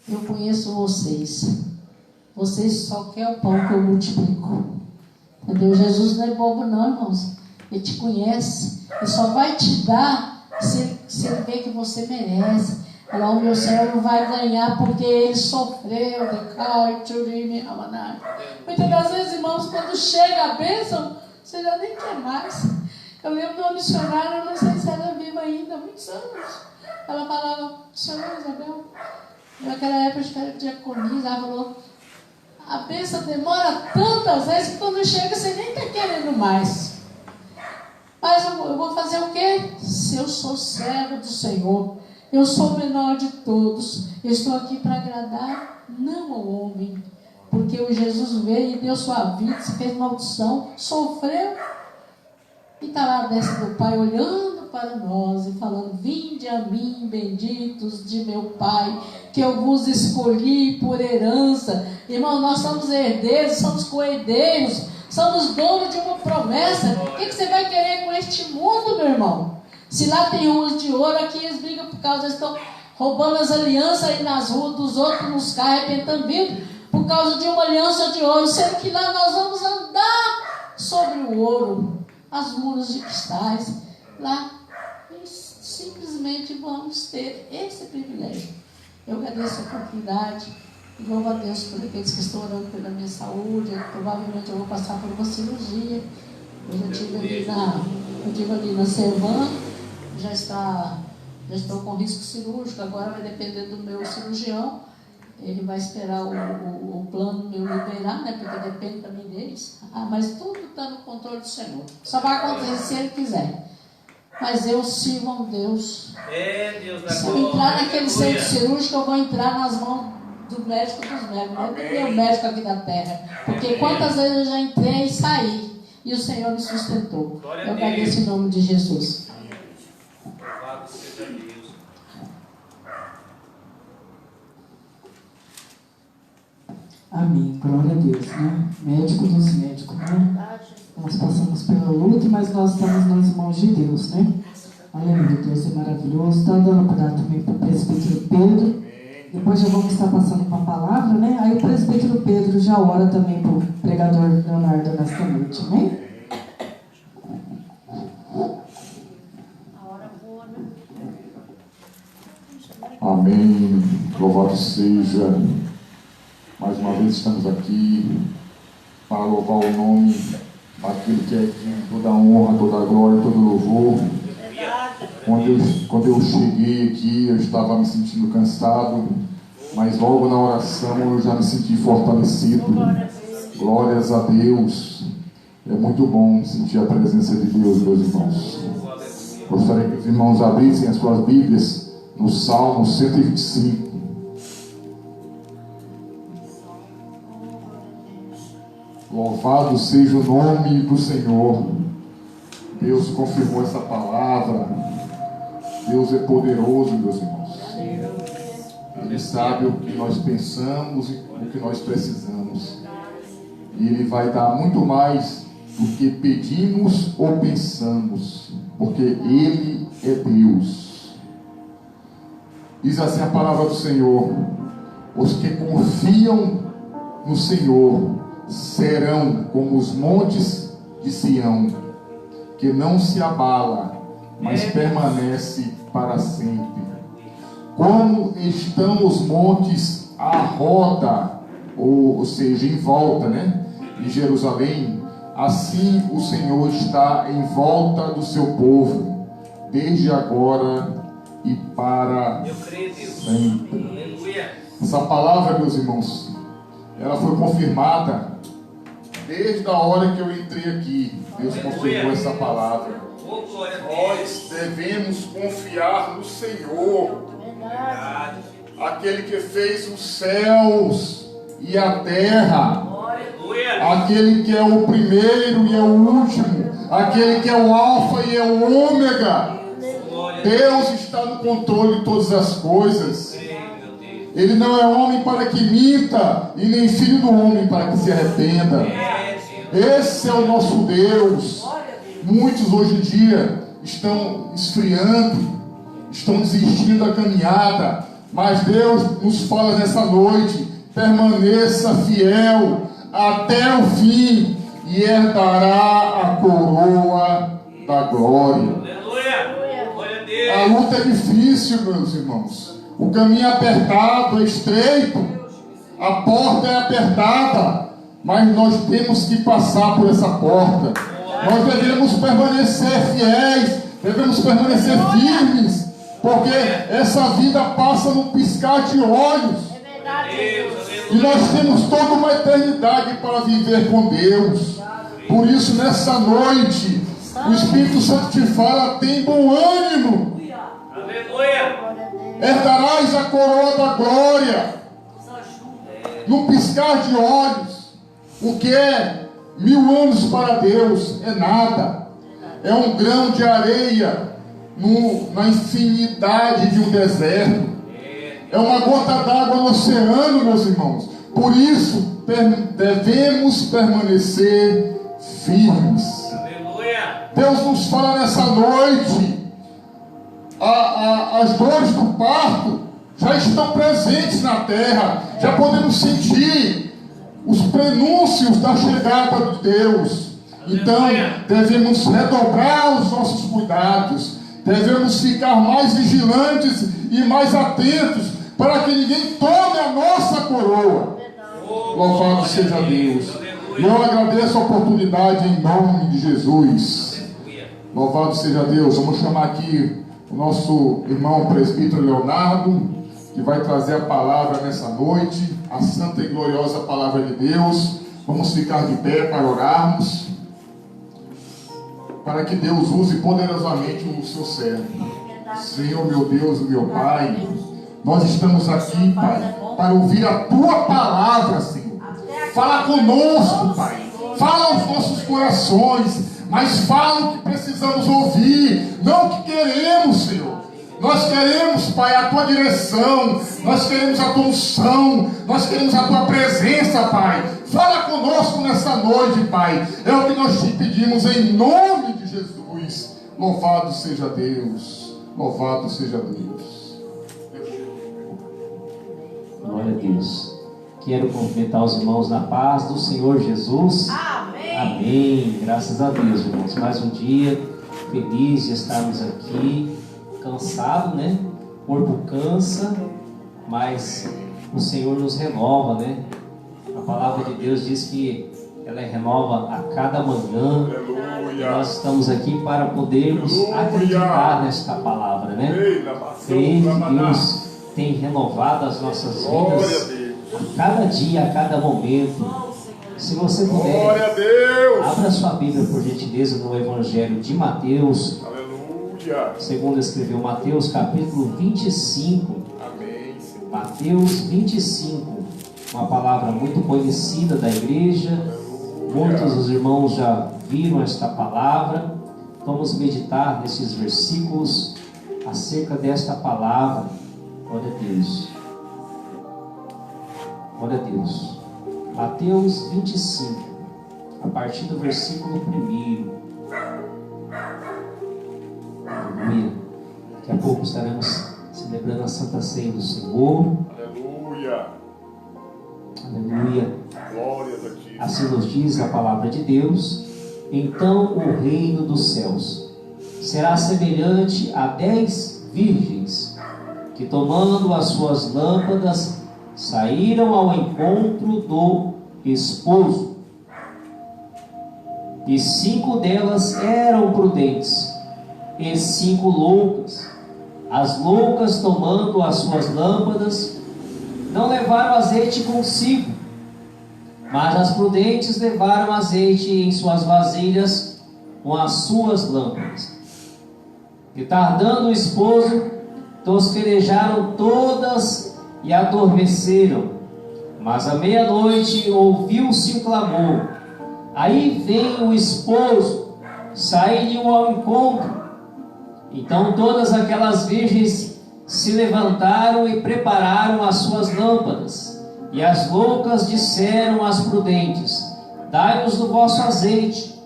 eu conheço vocês só querem o pão que eu multiplico. Entendeu? Jesus não é bobo não, irmãos. Ele te conhece, ele só vai te dar se ele vê que você merece. Ela, o meu Senhor não vai ganhar porque ele sofreu. Muitas das vezes, irmãos, quando chega a bênção, você já nem quer mais. Eu lembro de uma missionária, eu não sei se ela é viva ainda, há muitos anos. Ela falava, senhora Isabel, naquela época de era diaconia, ela falou, a bênção demora tantas vezes que quando chega você nem está querendo mais. Mas eu vou fazer o quê? Se eu sou servo do Senhor, eu sou o menor de todos, eu estou aqui para agradar, não ao homem. Porque o Jesus veio e deu sua vida, se fez maldição, sofreu. E está lá a destra do Pai olhando para nós e falando, vinde a mim, benditos de meu Pai, que eu vos escolhi por herança. Irmão, nós somos herdeiros, somos coerdeiros, somos donos de uma promessa. O que você vai querer com este mundo, meu irmão? Se lá tem ruas de ouro, aqui eles brigam por causa, eles estão roubando as alianças aí nas ruas dos outros, nos carros, arrebentando vidro, por causa de uma aliança de ouro, sendo que lá nós vamos andar sobre o ouro, as muros de cristais, lá, e simplesmente vamos ter esse privilégio. Eu agradeço a oportunidade, e louvo a Deus por aqueles que estão orando pela minha saúde. Provavelmente eu vou passar por uma cirurgia. Eu já tive ali na Servan, já estou com risco cirúrgico, agora vai depender do meu cirurgião. Ele vai esperar o plano meu liberar, né? Porque depende também deles. Mas tudo está no controle do Senhor. Só vai acontecer se Ele quiser. Mas eu sirvo a um Deus. Deus da se eu entrar naquele centro cirúrgico, eu vou entrar nas mãos do médico dos médicos. Não é o médico aqui da terra. Porque quantas vezes eu já entrei e saí. E o Senhor me sustentou. Eu agradeço em nome de Jesus. Louvado seja Deus. Amém, glória a Deus, né? Médico dos médicos, né? Nós passamos pela luta, mas nós estamos nas mãos de Deus, né? Aleluia, Deus é maravilhoso. Está dando para dar também para o presbítero Pedro. Depois já vamos estar passando para a palavra, né? Aí o presbítero Pedro já ora também para o pregador Leonardo nesta noite, né? Amém. Louvado seja. Mais uma vez estamos aqui para louvar o nome daquele que é digno de toda a honra, toda a glória, todo o louvor. Quando eu cheguei aqui, eu estava me sentindo cansado, mas logo na oração eu já me senti fortalecido. Glórias a Deus. É muito bom sentir a presença de Deus, meus irmãos. Gostaria que os irmãos abrissem as suas Bíblias no Salmo 125. Louvado seja o nome do Senhor. Deus confirmou essa palavra. Deus é poderoso, meus irmãos. Ele sabe o que nós pensamos e o que nós precisamos. E Ele vai dar muito mais do que pedimos ou pensamos, porque Ele é Deus. Diz assim a palavra do Senhor: os que confiam no Senhor serão como os montes de Sião, que não se abala, mas permanece para sempre. Como estão os montes à roda, ou seja, em volta, né, de Jerusalém, assim o Senhor está em volta do seu povo, desde agora e para sempre. Essa palavra, meus irmãos, ela foi confirmada desde a hora que eu entrei aqui. Deus confirmou essa palavra. Nós devemos confiar no Senhor, aquele que fez os céus e a terra, aquele que é o primeiro e é o último, aquele que é o alfa e é o ômega. Deus está no controle de todas as coisas. Ele não é homem para que minta, e nem filho do homem para que se arrependa. Esse é o nosso Deus. Muitos hoje em dia estão esfriando, estão desistindo da caminhada, mas Deus nos fala nessa noite: permaneça fiel até o fim e herdará a coroa da glória. A luta é difícil, meus irmãos. O caminho é apertado, é estreito, a porta é apertada, mas nós temos que passar por essa porta. Nós devemos permanecer fiéis, devemos permanecer firmes, porque essa vida passa num piscar de olhos. E nós temos toda uma eternidade para viver com Deus. Por isso, nessa noite, o Espírito Santo te fala: tem bom ânimo. Herdarás a coroa da glória. Num piscar de olhos. O que é 1000 anos para Deus? É nada. É um grão de areia na infinidade de um deserto. É uma gota d'água no oceano, meus irmãos. Por isso, devemos permanecer firmes. Deus nos fala nessa noite: as dores do parto já estão presentes na terra. Já podemos sentir os prenúncios da chegada de Deus. Então, devemos redobrar os nossos cuidados. Devemos ficar mais vigilantes e mais atentos, para que ninguém tome a nossa coroa. Louvado seja Deus. Eu agradeço a oportunidade em nome de Jesus. Louvado seja Deus. Vamos chamar aqui o nosso irmão presbítero Leonardo, que vai trazer a palavra nessa noite, a santa e gloriosa palavra de Deus. Vamos ficar de pé para orarmos, para que Deus use poderosamente o seu servo. Senhor, meu Deus e meu Pai, nós estamos aqui, Pai, para ouvir a Tua palavra, Senhor. Fala conosco, Pai. Fala aos nossos corações, mas fala o que precisamos ouvir, não o que queremos, Senhor. Nós queremos, Pai, a Tua direção, nós queremos a Tua unção, nós queremos a Tua presença, Pai. Fala conosco nessa noite, Pai. É o que nós te pedimos em nome de Jesus. Louvado seja Deus. Louvado seja Deus. Glória a Deus. Quero cumprimentar os irmãos na paz do Senhor Jesus. Amém. Amém. Graças a Deus, irmãos. Mais um dia feliz de estarmos aqui. Cansado, né? O corpo cansa, mas o Senhor nos renova, né? A palavra de Deus diz que ela renova a cada manhã. Aleluia. Nós estamos aqui para podermos acreditar nesta palavra, né? Crer que Deus tem renovado as nossas vidas a cada dia, a cada momento. Se você puder, abra sua Bíblia, por gentileza, no Evangelho de Mateus. Segundo escreveu Mateus, capítulo 25. Amém. Mateus 25, uma palavra muito conhecida da igreja. Muitos dos irmãos já viram esta palavra. Vamos meditar nesses versículos acerca desta palavra. Glória a Deus. Glória a Deus. Mateus 25, a partir do versículo 1. Aleluia. Daqui a pouco estaremos celebrando a Santa Ceia do Senhor. Aleluia. Aleluia. Glórias a ti. Assim nos diz a palavra de Deus: então o reino dos céus será semelhante a 10 virgens que, tomando as suas lâmpadas, saíram ao encontro do esposo. e 5 delas eram prudentes, e 5 loucas. As loucas, tomando as suas lâmpadas, não levaram azeite consigo, mas as prudentes levaram azeite em suas vasilhas com as suas lâmpadas. E tardando o esposo, tosquerejaram todas e adormeceram. Mas à meia-noite ouviu-se um clamor: aí vem o esposo, saí-lhe ao encontro. Então todas aquelas virgens se levantaram e prepararam as suas lâmpadas. E as loucas disseram às prudentes: dai-nos do vosso azeite,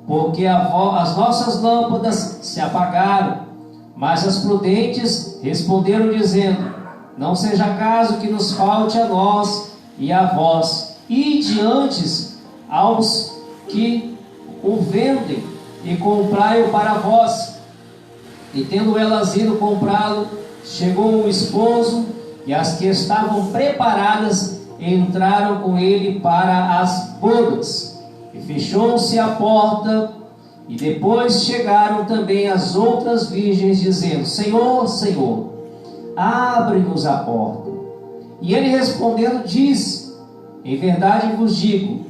porque as nossas lâmpadas se apagaram. Mas as prudentes responderam dizendo: não seja caso que nos falte a nós e a vós, ide antes aos que o vendem e comprai-o para vós. E tendo elas ido comprá-lo, chegou o esposo, e as que estavam preparadas entraram com ele para as bodas. E fechou-se a porta, e depois chegaram também as outras virgens, dizendo: Senhor, Senhor, abre-nos a porta. E ele respondendo disse: em verdade vos digo,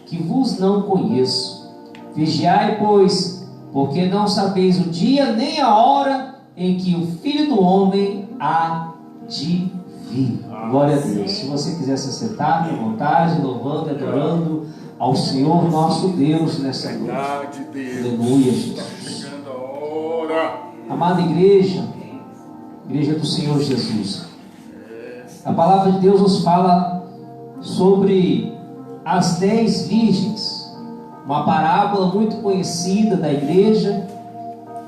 que vos não conheço. Vigiai, pois, porque não sabeis o dia nem a hora em que o Filho do Homem há de vir. Glória a Deus. Se você quiser se sentar, à vontade, louvando e adorando ao Senhor nosso Deus nessa noite. Aleluia, Jesus. Amada igreja, igreja do Senhor Jesus, a palavra de Deus nos fala sobre as 10 virgens, uma parábola muito conhecida da igreja,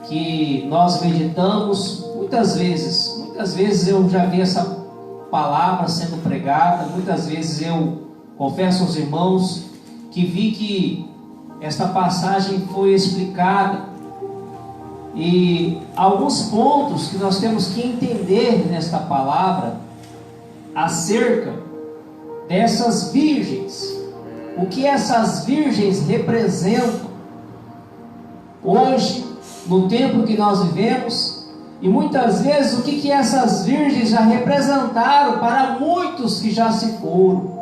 que nós meditamos muitas vezes. Muitas vezes eu já vi essa palavra sendo pregada, muitas vezes eu confesso aos irmãos que vi que esta passagem foi explicada, e alguns pontos que nós temos que entender nesta palavra acerca dessas virgens, o que essas virgens representam hoje, no tempo que nós vivemos, e muitas vezes o que essas virgens já representaram para muitos que já se foram,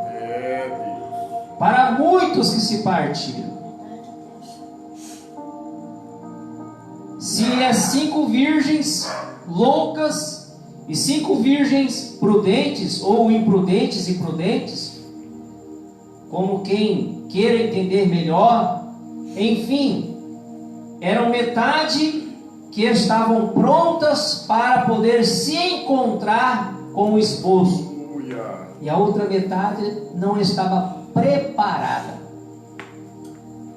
para muitos que se partiram. Se é 5 virgens loucas e 5 virgens prudentes ou imprudentes e prudentes, como quem queira entender melhor, enfim, eram metade que estavam prontas para poder se encontrar com o esposo, e a outra metade não estava preparada.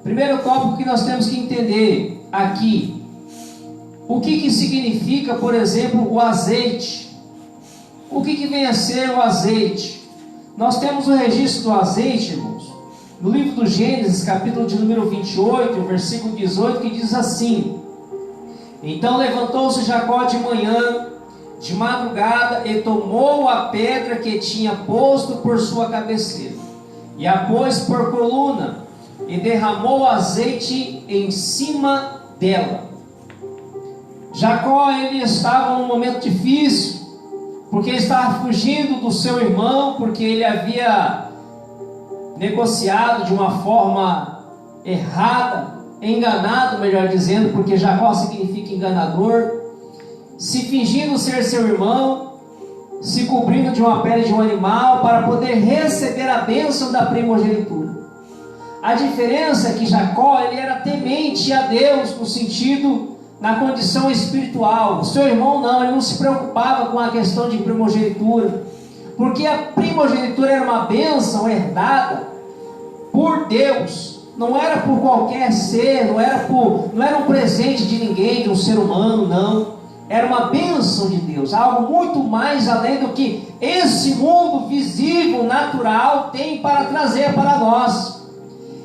Primeiro tópico que nós temos que entender aqui: o que significa, por exemplo, o azeite? O que vem a ser o azeite? Nós temos o registro do azeite, irmãos, no livro do Gênesis, capítulo de número 28, versículo 18, que diz assim: então levantou-se Jacó de manhã, de madrugada, e tomou a pedra que tinha posto por sua cabeceira, e a pôs por coluna, e derramou azeite em cima dela. Jacó, ele estava num momento difícil, porque ele estava fugindo do seu irmão, porque ele havia negociado de uma forma errada, enganado, melhor dizendo, porque Jacó significa enganador, se fingindo ser seu irmão, se cobrindo de uma pele de um animal para poder receber a bênção da primogenitura. A diferença é que Jacó, ele era temente a Deus no sentido, na condição espiritual. O seu irmão não, ele não se preocupava com a questão de primogenitura, porque a primogenitura era uma bênção herdada por Deus, não era por qualquer ser, não era um presente de ninguém, de um ser humano, não. Era uma bênção de Deus, algo muito mais além do que esse mundo visível, natural, tem para trazer para nós.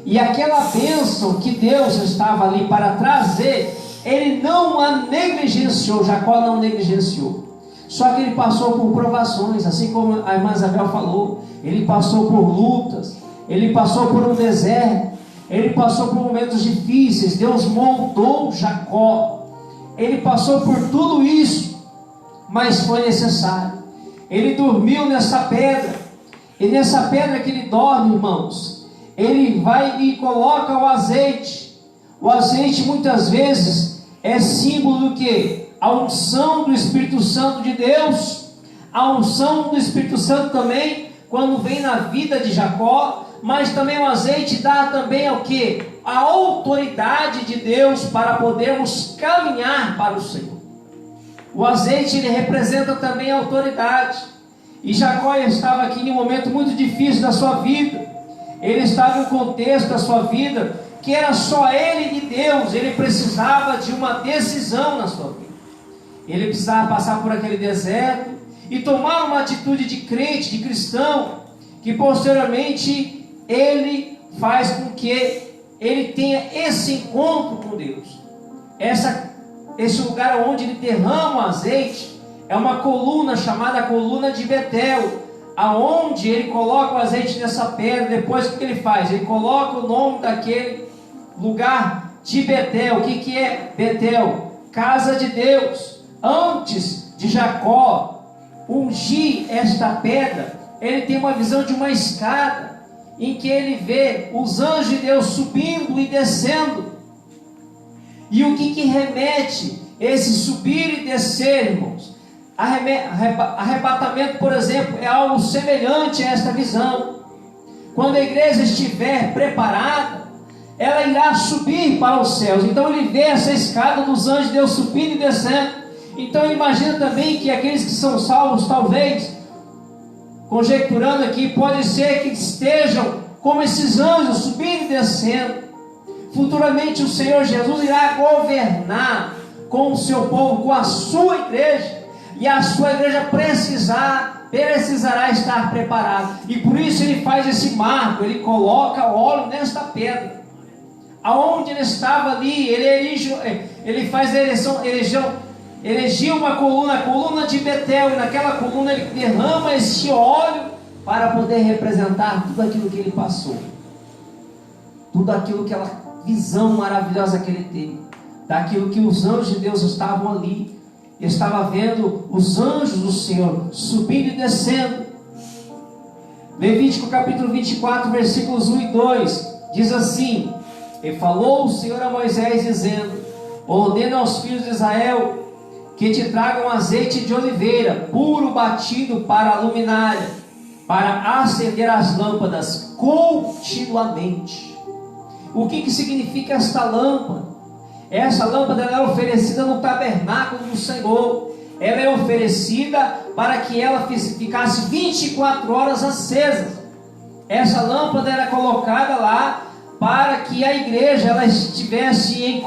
E aquela bênção que Deus estava ali para trazer, ele não a negligenciou. Jacó não negligenciou. Só que ele passou por provações, assim como a irmã Isabel falou. Ele passou por lutas, ele passou por um deserto, ele passou por momentos difíceis, Deus moldou Jacó, ele passou por tudo isso, mas foi necessário. Ele dormiu nessa pedra, e nessa pedra que ele dorme, irmãos, ele vai e coloca o azeite. O azeite muitas vezes é símbolo do que? A unção do Espírito Santo de Deus. A unção do Espírito Santo também, quando vem na vida de Jacó, mas também o azeite dá também o que? A autoridade de Deus para podermos caminhar para o Senhor. O azeite, ele representa também a autoridade. E Jacó estava aqui em um momento muito difícil da sua vida. Ele estava em um contexto da sua vida que era só ele e Deus. Ele precisava de uma decisão na sua vida. Ele precisava passar por aquele deserto e tomar uma atitude de crente, de cristão, que posteriormente ele faz com que ele tenha esse encontro com Deus. Esse lugar onde ele derrama o azeite é uma coluna chamada coluna de Betel, aonde ele coloca o azeite nessa pedra. Depois o que ele faz? Ele coloca o nome daquele lugar de Betel. O que é Betel? Casa de Deus. Antes de Jacó ungir esta pedra, ele tem uma visão de uma escada, em que ele vê os anjos de Deus subindo e descendo. E o que remete esse subir e descer, irmãos? Arrebatamento, por exemplo, é algo semelhante a esta visão. Quando a igreja estiver preparada, ela irá subir para os céus. Então ele vê essa escada dos anjos de Deus subindo e descendo. Então imagina também que aqueles que são salvos, talvez, conjecturando aqui, pode ser que estejam como esses anjos subindo e descendo. Futuramente o Senhor Jesus irá governar com o seu povo, com a sua igreja, e a sua igreja precisará estar preparada. E por isso ele faz esse marco, ele coloca óleo nesta pedra. Aonde ele estava ali, ele faz a eleição, elegiu uma coluna, a coluna de Betel, e naquela coluna ele derrama este óleo para poder representar tudo aquilo que ele passou, tudo aquilo, aquela visão maravilhosa que ele teve, daquilo que os anjos de Deus estavam ali, estava vendo os anjos do Senhor subindo e descendo. Levítico capítulo 24, versículos 1 e 2, diz assim: e falou o Senhor a Moisés dizendo: ordena aos filhos de Israel que te tragam azeite de oliveira puro batido para a luminária, para acender as lâmpadas continuamente. O que significa esta lâmpada? Essa lâmpada ela é oferecida no tabernáculo do Senhor. Ela é oferecida para que ela ficasse 24 horas acesa. Essa lâmpada era colocada lá para que a igreja ela estivesse em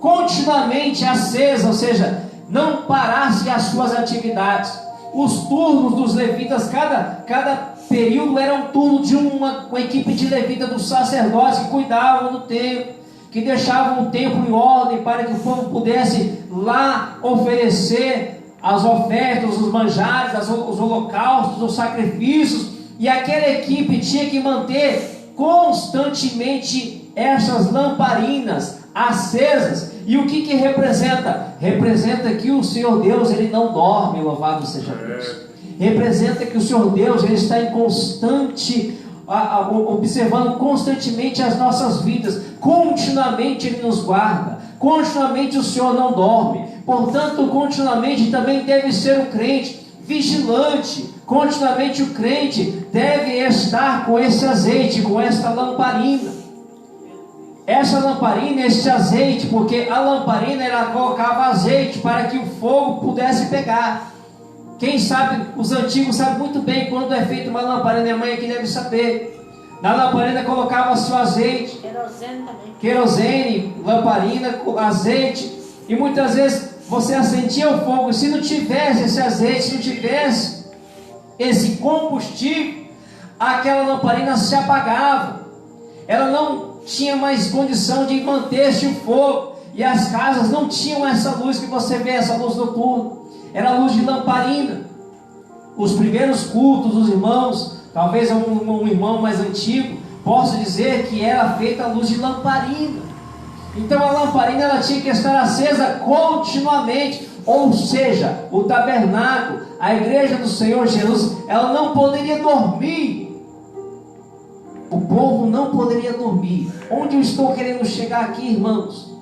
continuamente acesa, ou seja, não parasse as suas atividades. Os turnos dos levitas, cada período era um turno de uma equipe de levita dos sacerdotes que cuidavam do templo, que deixavam o templo em ordem para que o povo pudesse lá oferecer as ofertas, os manjares, os holocaustos, os sacrifícios, e aquela equipe tinha que manter constantemente essas lamparinas acesas. E o que representa? Representa que o Senhor Deus ele não dorme, louvado seja Deus. Representa que o Senhor Deus ele está em constante, observando constantemente as nossas vidas. Continuamente Ele nos guarda. Continuamente o Senhor não dorme. Portanto, continuamente também deve ser o crente vigilante. Continuamente o crente deve estar com esse azeite, com esta lamparina. Essa lamparina, este azeite, porque a lamparina ela colocava azeite para que o fogo pudesse pegar. Quem sabe, os antigos sabem muito bem quando é feita uma lamparina, minha mãe aqui deve saber. Na lamparina colocava-se o azeite, querosene, lamparina, azeite, e muitas vezes você acendia o fogo, e se não tivesse esse azeite, se não tivesse esse combustível, aquela lamparina se apagava, ela não tinha mais condição de manter-se o fogo, e as casas não tinham essa luz que você vê, essa luz noturna, era a luz de lamparina. Os primeiros cultos dos irmãos, talvez um irmão mais antigo, posso dizer que era feita a luz de lamparina. Então a lamparina ela tinha que estar acesa continuamente, ou seja, o tabernáculo, a igreja do Senhor Jesus, ela não poderia dormir. O povo não poderia dormir. Onde eu estou querendo chegar aqui, irmãos?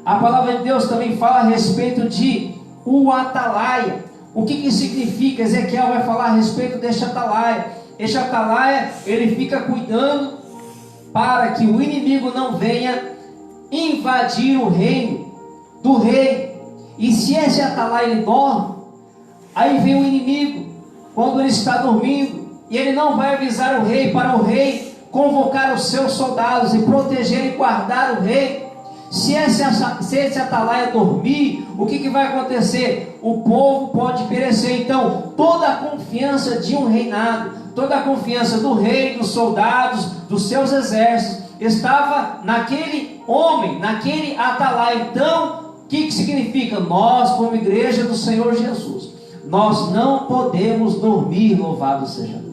A palavra de Deus também fala a respeito de o atalaia. O que significa? Ezequiel vai falar a respeito deste atalaia. Este atalaia, ele fica cuidando para que o inimigo não venha invadir o reino do rei. E se esse atalaia ele dorme, aí vem o inimigo, quando ele está dormindo, e ele não vai avisar o rei, para o rei convocar os seus soldados e proteger e guardar o rei. Se esse atalaia dormir, o que vai acontecer? O povo pode perecer. Então, toda a confiança de um reinado, toda a confiança do rei, dos soldados, dos seus exércitos, estava naquele homem, naquele atalaia. Então, o que significa? Nós, como igreja do Senhor Jesus, nós não podemos dormir, louvado seja Deus.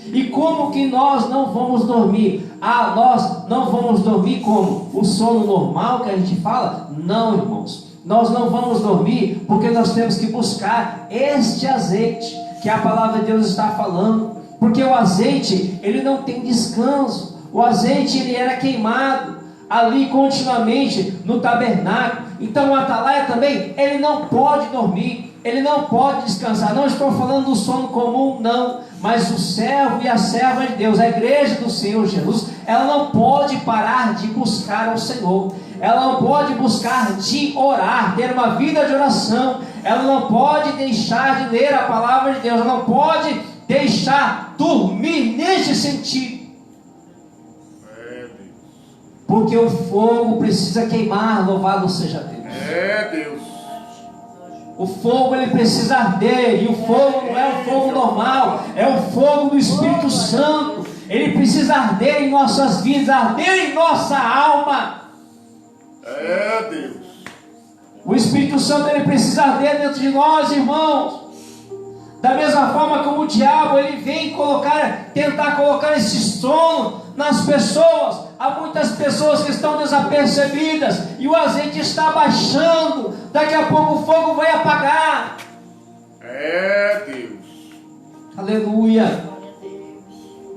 E como que nós não vamos dormir? Nós não vamos dormir como? O sono normal que a gente fala? Não, irmãos. Nós não vamos dormir porque nós temos que buscar este azeite que a palavra de Deus está falando. Porque o azeite, ele não tem descanso. O azeite, ele era queimado ali continuamente no tabernáculo. Então o atalaia também, ele não pode dormir, ele não pode descansar. Não estou falando do sono comum, não, mas o servo e a serva de Deus, a igreja do Senhor Jesus, ela não pode parar de buscar ao Senhor, ela não pode buscar de orar, ter uma vida de oração, ela não pode deixar de ler a palavra de Deus, ela não pode deixar dormir neste sentido. Porque o fogo precisa queimar, louvado seja Deus. Deus. O fogo ele precisa arder, e o fogo não é o fogo normal, é o fogo do Espírito Santo. Ele precisa arder em nossas vidas, arder em nossa alma. Deus. O Espírito Santo ele precisa arder dentro de nós, irmãos. Da mesma forma como o diabo ele vem tentar colocar esse sono nas pessoas. Há muitas pessoas que estão desapercebidas e o azeite está baixando. Daqui a pouco o fogo vai apagar. Deus. Aleluia.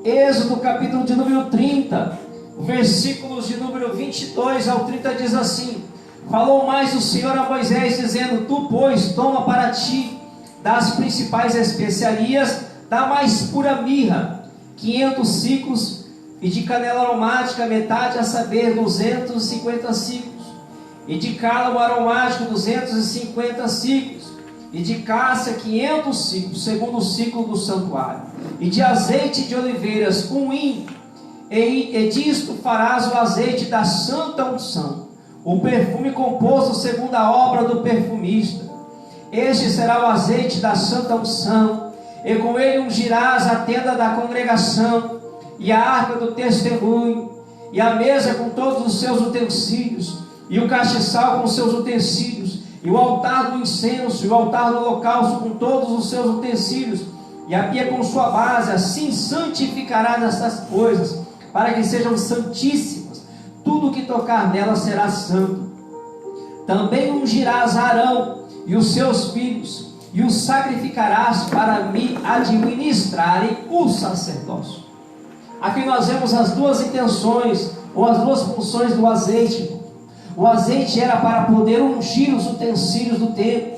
Êxodo capítulo de número 30, versículos de número 22 ao 30 diz assim: falou mais o Senhor a Moisés dizendo: tu, pois, toma para ti das principais especiarias, da mais pura mirra, 500 siclos, e de canela aromática metade, a saber, 250 siclos, e de cálamo aromático 250 siclos, e de cássia 500 siclos, segundo o ciclo do santuário, e de azeite de oliveiras 1 hin, e disto farás o azeite da santa unção, o perfume composto segundo a obra do perfumista. Este será o azeite da santa unção, e com ele ungirás a tenda da congregação, e a arca do testemunho, e a mesa com todos os seus utensílios, e o castiçal com seus utensílios, e o altar do incenso, e o altar do holocausto com todos os seus utensílios, e a pia com sua base. Assim santificarás estas coisas, para que sejam santíssimas. Tudo que tocar nela será santo. Também ungirás Arão e os seus filhos, e os sacrificarás para me administrarem o sacerdócio. Aqui nós vemos as duas intenções, ou as duas funções do azeite. O azeite era para poder ungir os utensílios do templo.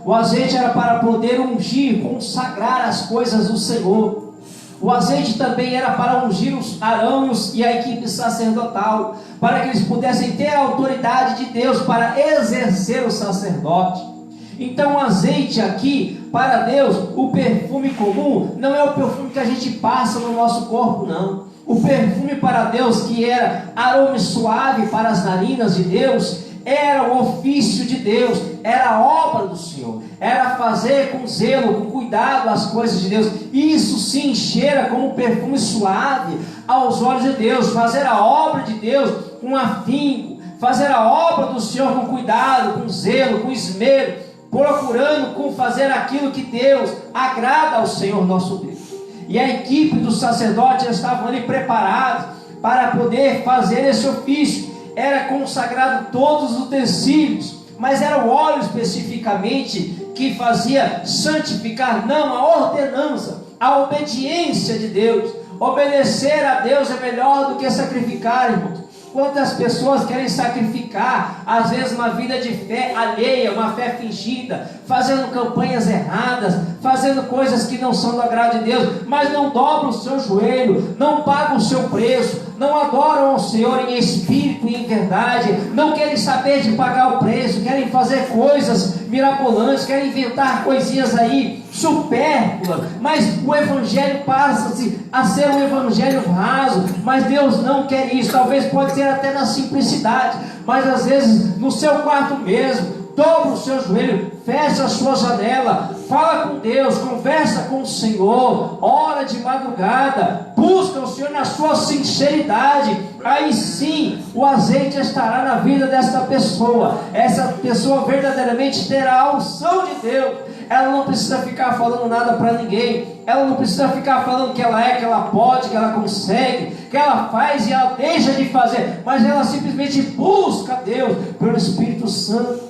O azeite era para poder ungir, consagrar as coisas do Senhor. O azeite também era para ungir os Arão e a equipe sacerdotal, para que eles pudessem ter a autoridade de Deus para exercer o sacerdote. Então o azeite aqui, para Deus, o perfume comum, não é o perfume que a gente passa no nosso corpo, não. O perfume para Deus, que era aroma suave para as narinas de Deus, era o ofício de Deus, era a obra do Senhor, era fazer com zelo, com cuidado as coisas de Deus. Isso sim cheira como um perfume suave aos olhos de Deus, fazer a obra de Deus com afinco, fazer a obra do Senhor com cuidado, com zelo, com esmero, procurando com fazer aquilo que Deus agrada ao Senhor nosso Deus. e a equipe dos sacerdotes estavam ali preparados para poder fazer esse ofício. Era consagrado todos os utensílios, mas era o óleo especificamente que fazia santificar, não a ordenança, a obediência de Deus. Obedecer a Deus é melhor do que sacrificar, irmãos. Quantas pessoas querem sacrificar, às vezes uma vida de fé alheia, uma fé fingida, fazendo campanhas erradas, fazendo coisas que não são do agrado de Deus, mas não dobram o seu joelho, não pagam o seu preço, não adoram ao Senhor em espírito e em verdade, não querem saber de pagar o preço, querem fazer coisas mirabolantes, querem inventar coisinhas aí supérfluas, mas o evangelho passa-se a ser um evangelho raso. Mas Deus não quer isso. Talvez pode ser até na simplicidade, mas às vezes no seu quarto mesmo, dobra o seu joelho, fecha a sua janela, fala com Deus, conversa com o Senhor, ora de madrugada, busca o Senhor na sua sinceridade. Aí sim o azeite estará na vida desta pessoa. Essa pessoa verdadeiramente terá a unção de Deus. Ela não precisa ficar falando nada para ninguém, ela não precisa ficar falando que ela é, que ela pode, que ela consegue, que ela faz e ela deixa de fazer, mas ela simplesmente busca Deus pelo Espírito Santo,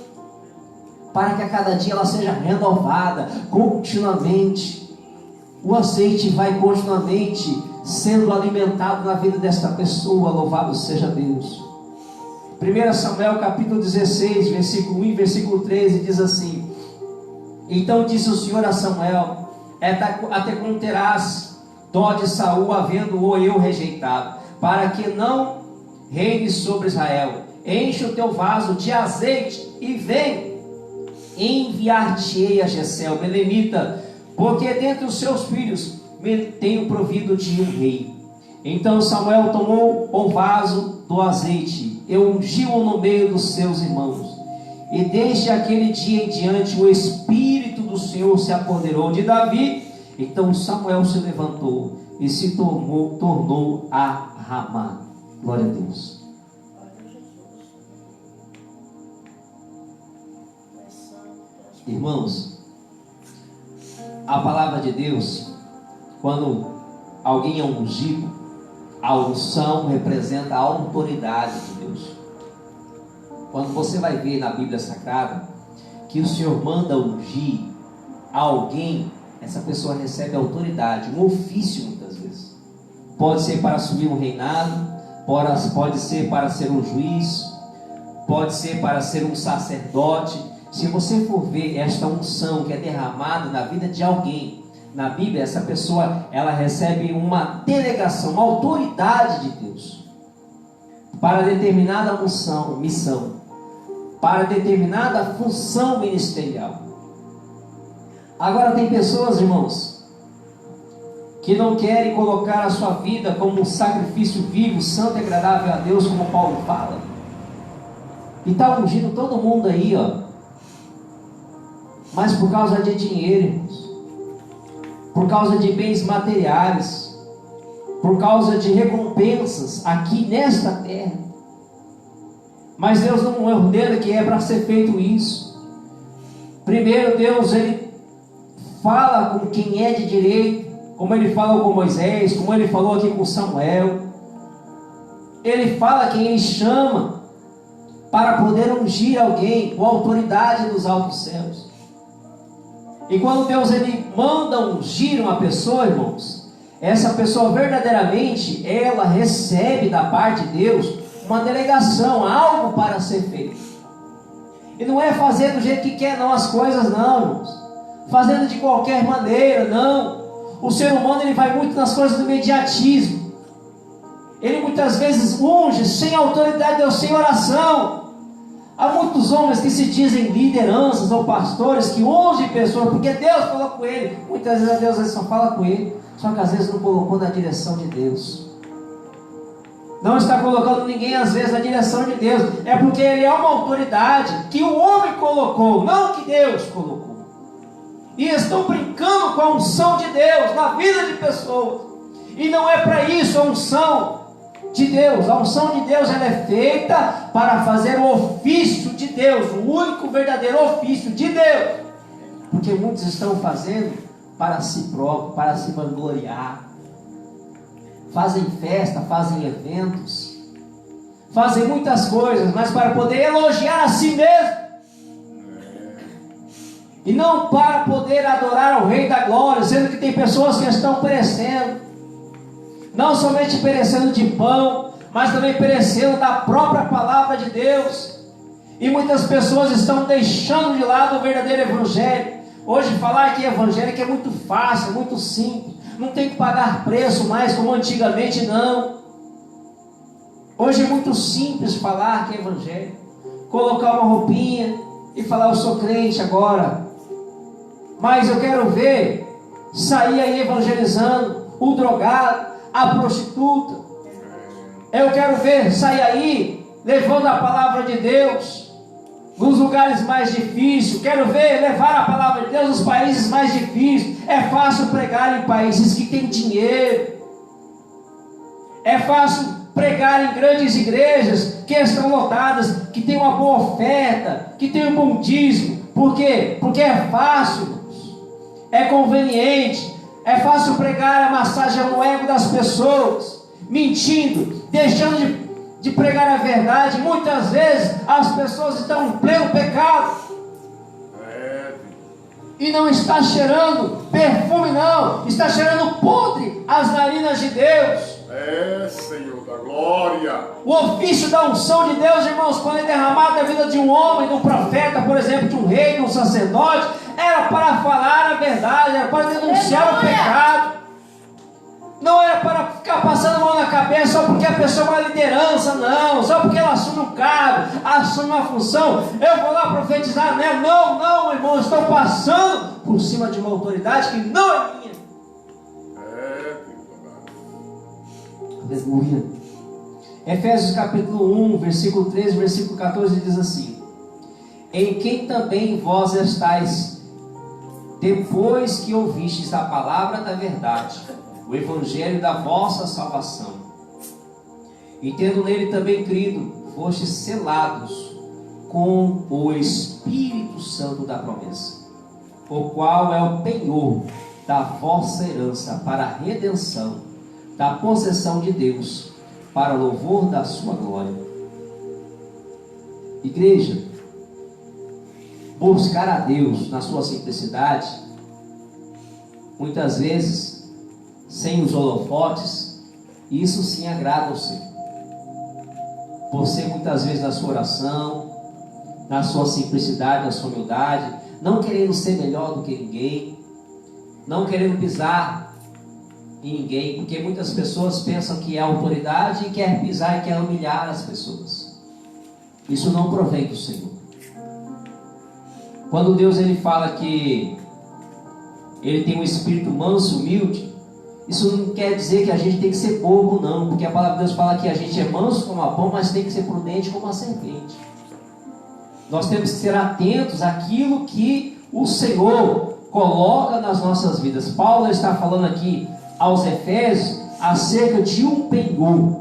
para que a cada dia ela seja renovada continuamente. O azeite vai continuamente sendo alimentado na vida desta pessoa. Louvado seja Deus. 1 Samuel capítulo 16, versículo 1 e versículo 13 diz assim: então disse o Senhor a Samuel: até quando terás dó de Saul, havendo-o eu rejeitado, para que não reine sobre Israel? Enche o teu vaso de azeite e vem, enviar-te-ei a Jessé o belemita, porque dentre os seus filhos me tenho provido de um rei. Então Samuel tomou o vaso do azeite e ungiu-o no meio dos seus irmãos. E desde aquele dia em diante o Espírito do Senhor se apoderou de Davi. Então Samuel se levantou e se tornou a Ramá. Glória a Deus. Irmãos, a palavra de Deus, quando alguém é ungido, a unção representa a autoridade de Deus. Quando você vai ver na Bíblia Sagrada que o Senhor manda ungir alguém, essa pessoa recebe autoridade, um ofício muitas vezes. Pode ser para assumir um reinado, pode ser para ser um juiz, pode ser para ser um sacerdote. Se você for ver esta unção que é derramada na vida de alguém, na Bíblia, essa pessoa, ela recebe uma delegação, uma autoridade de Deus para determinada missão, para determinada função ministerial. Agora tem pessoas, irmãos, que não querem colocar a sua vida como um sacrifício vivo, santo e agradável a Deus, como Paulo fala, e está ungindo todo mundo aí, mas por causa de dinheiro, irmãos, por causa de bens materiais, por causa de recompensas aqui nesta terra. Mas Deus não ordena que é para ser feito isso. Primeiro Deus, Ele fala com quem é de direito, como Ele falou com Moisés, como Ele falou aqui com Samuel. Ele fala quem Ele chama para poder ungir alguém com a autoridade dos altos céus. E quando Deus Ele manda ungir uma pessoa, irmãos, essa pessoa verdadeiramente, ela recebe da parte de Deus uma delegação, algo para ser feito. E não é fazer do jeito que quer não as coisas, não, irmãos. Fazendo de qualquer maneira, não. O ser humano, ele vai muito nas coisas do imediatismo. Ele muitas vezes unge sem autoridade de Deus, sem oração. Há muitos homens que se dizem lideranças ou pastores que ungem pessoas porque Deus falou com ele. Muitas vezes Deus só fala com ele, só que às vezes não colocou na direção de Deus. Não está colocando ninguém às vezes na direção de Deus. É porque ele é uma autoridade que o homem colocou, não que Deus colocou. E estão brincando com a unção de Deus na vida de pessoas. E não é para isso a unção de Deus. A unção de Deus, ela é feita para fazer o ofício de Deus, o único verdadeiro ofício de Deus. Porque muitos estão fazendo para si próprio, para se vangloriar. Fazem festa, fazem eventos, fazem muitas coisas, mas para poder elogiar a si mesmo. E não para poder adorar ao Rei da Glória, sendo que tem pessoas que estão perecendo. Não somente perecendo de pão, mas também perecendo da própria palavra de Deus. E muitas pessoas estão deixando de lado o verdadeiro evangelho. Hoje falar que evangélico é muito fácil, muito simples. Não tem que pagar preço mais como antigamente, não. Hoje é muito simples falar que é evangélico. Colocar uma roupinha e falar, eu sou crente agora. Mas eu quero ver sair aí evangelizando o drogado, a prostituta. Eu quero ver sair aí levando a palavra de Deus nos lugares mais difíceis. Quero ver levar a palavra de Deus nos países mais difíceis. É fácil pregar em países que têm dinheiro. É fácil pregar em grandes igrejas que estão lotadas, que tem uma boa oferta, que tem um bom dízimo. Por quê? Porque é fácil, é conveniente, é fácil pregar, amassar o ego das pessoas, mentindo, deixando de pregar a verdade. Muitas vezes as pessoas estão em pleno pecado e não está cheirando perfume, não, está cheirando podre as narinas de Deus. Senhor da glória. O ofício da unção de Deus, irmãos, quando é derramado na vida de um homem, de um profeta, por exemplo, de um rei, de um sacerdote, era para falar a verdade, era para denunciar o pecado. Não era para ficar passando a mão na cabeça só porque a pessoa é uma liderança, não. Só porque ela assume um cargo, assume uma função, eu vou lá profetizar nela. Não, não, irmão, estou passando por cima de uma autoridade que não é minha. Aleluia. Efésios capítulo 1, versículo 13, versículo 14 diz assim: em quem também vós estáis, depois que ouvistes a palavra da verdade, o evangelho da vossa salvação, e tendo nele também crido, fostes selados com o Espírito Santo da promessa, o qual é o penhor da vossa herança para a redenção da possessão de Deus, para louvor da sua glória. Igreja, buscar a Deus na sua simplicidade, muitas vezes sem os holofotes, isso sim agrada ao Senhor. Você muitas vezes na sua oração, na sua simplicidade, na sua humildade, não querendo ser melhor do que ninguém, não querendo pisar em ninguém, porque muitas pessoas pensam que é autoridade e quer pisar e quer humilhar as pessoas. Isso não provém do Senhor. Quando Deus ele fala que Ele tem um espírito manso, humilde, isso não quer dizer que a gente tem que ser bobo, não, porque a palavra de Deus fala que a gente é manso como a pomba, mas tem que ser prudente como a serpente. Nós temos que ser atentos àquilo que o Senhor coloca nas nossas vidas. Paulo está falando aqui aos Efésios acerca de um penhor,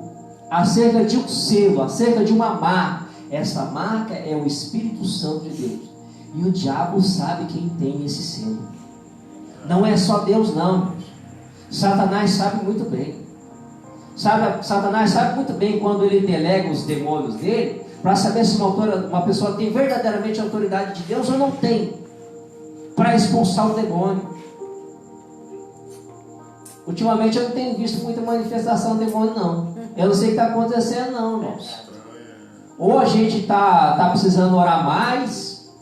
acerca de um selo, acerca de uma marca. Essa marca é o Espírito Santo de Deus, e o diabo sabe quem tem esse selo. Não é só Deus, não. Satanás sabe muito bem. Satanás sabe muito bem quando ele delega os demônios dele, para saber se uma pessoa tem verdadeiramente a autoridade de Deus ou não tem, para expulsar o demônio. Ultimamente eu não tenho visto muita manifestação de demônio, não. Eu não sei o que está acontecendo, não, irmãos. Ou a gente está precisando orar mais,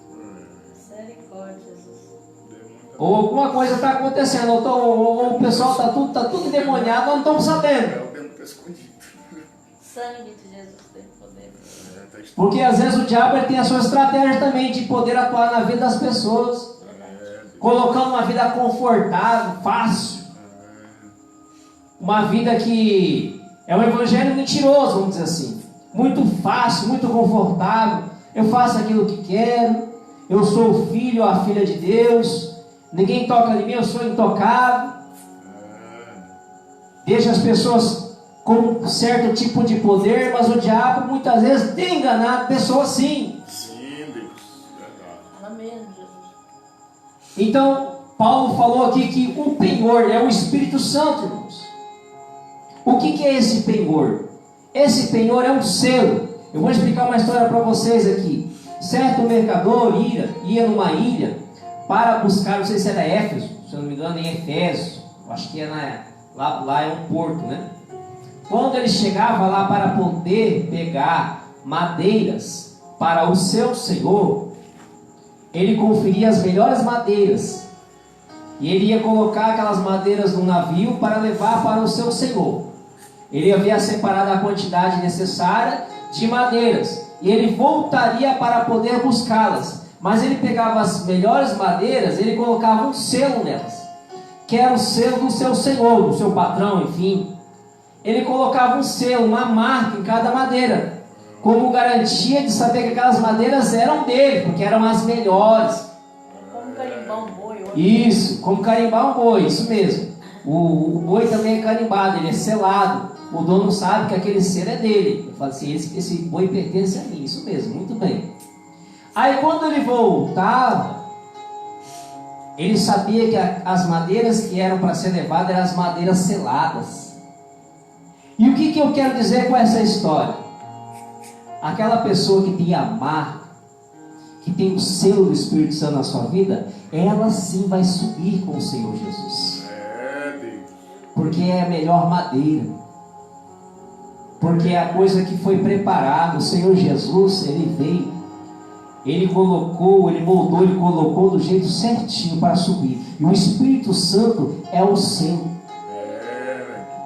ou alguma coisa está acontecendo, ou o pessoal está tudo endemoniado, nós não estamos sabendo. Sangue de Jesus tem poder. Porque às vezes o diabo ele tem a sua estratégia também de poder atuar na vida das pessoas, colocando uma vida confortável, fácil, uma vida que é um evangelho mentiroso, vamos dizer assim, muito fácil, muito confortável. Eu faço aquilo que quero, eu sou o filho ou a filha de Deus, ninguém toca em mim, eu sou intocável. Deixa as pessoas com um certo tipo de poder, mas o diabo muitas vezes tem enganado pessoas sim. Sim, Deus. Amém, Jesus. Então, Paulo falou aqui que o penhor é o Espírito Santo, irmãos. O que é esse penhor? Esse penhor é um selo. Eu vou explicar uma história para vocês aqui. Certo mercador ia numa ilha para buscar, não sei se era Éfeso, se eu não me engano, em Efésio. Acho que lá é um porto, né? Quando ele chegava lá para poder pegar madeiras para o seu senhor, ele conferia as melhores madeiras. E ele ia colocar aquelas madeiras no navio para levar para o seu senhor. Ele havia separado a quantidade necessária de madeiras. E ele voltaria para poder buscá-las. Mas ele pegava as melhores madeiras, ele colocava um selo nelas, que era o selo do seu senhor, do seu patrão, enfim. Ele colocava um selo, uma marca em cada madeira, como garantia de saber que aquelas madeiras eram dele, porque eram as melhores. Como carimbar um boi. Isso, como carimbar um boi, isso mesmo. O boi também é carimbado, ele é selado. O dono sabe que aquele selo é dele. Eu falo assim, esse boi pertence a mim, isso mesmo, muito bem. Aí quando ele voltava, ele sabia que as madeiras que eram para ser levadas eram as madeiras seladas. E o que eu quero dizer com essa história? Aquela pessoa que tem a marca, que tem o selo do Espírito Santo na sua vida, ela sim vai subir com o Senhor Jesus. Porque é a melhor madeira. Porque é a coisa que foi preparada. O Senhor Jesus, Ele veio, Ele colocou, Ele moldou, Ele colocou do jeito certinho para subir. E o Espírito Santo é o selo.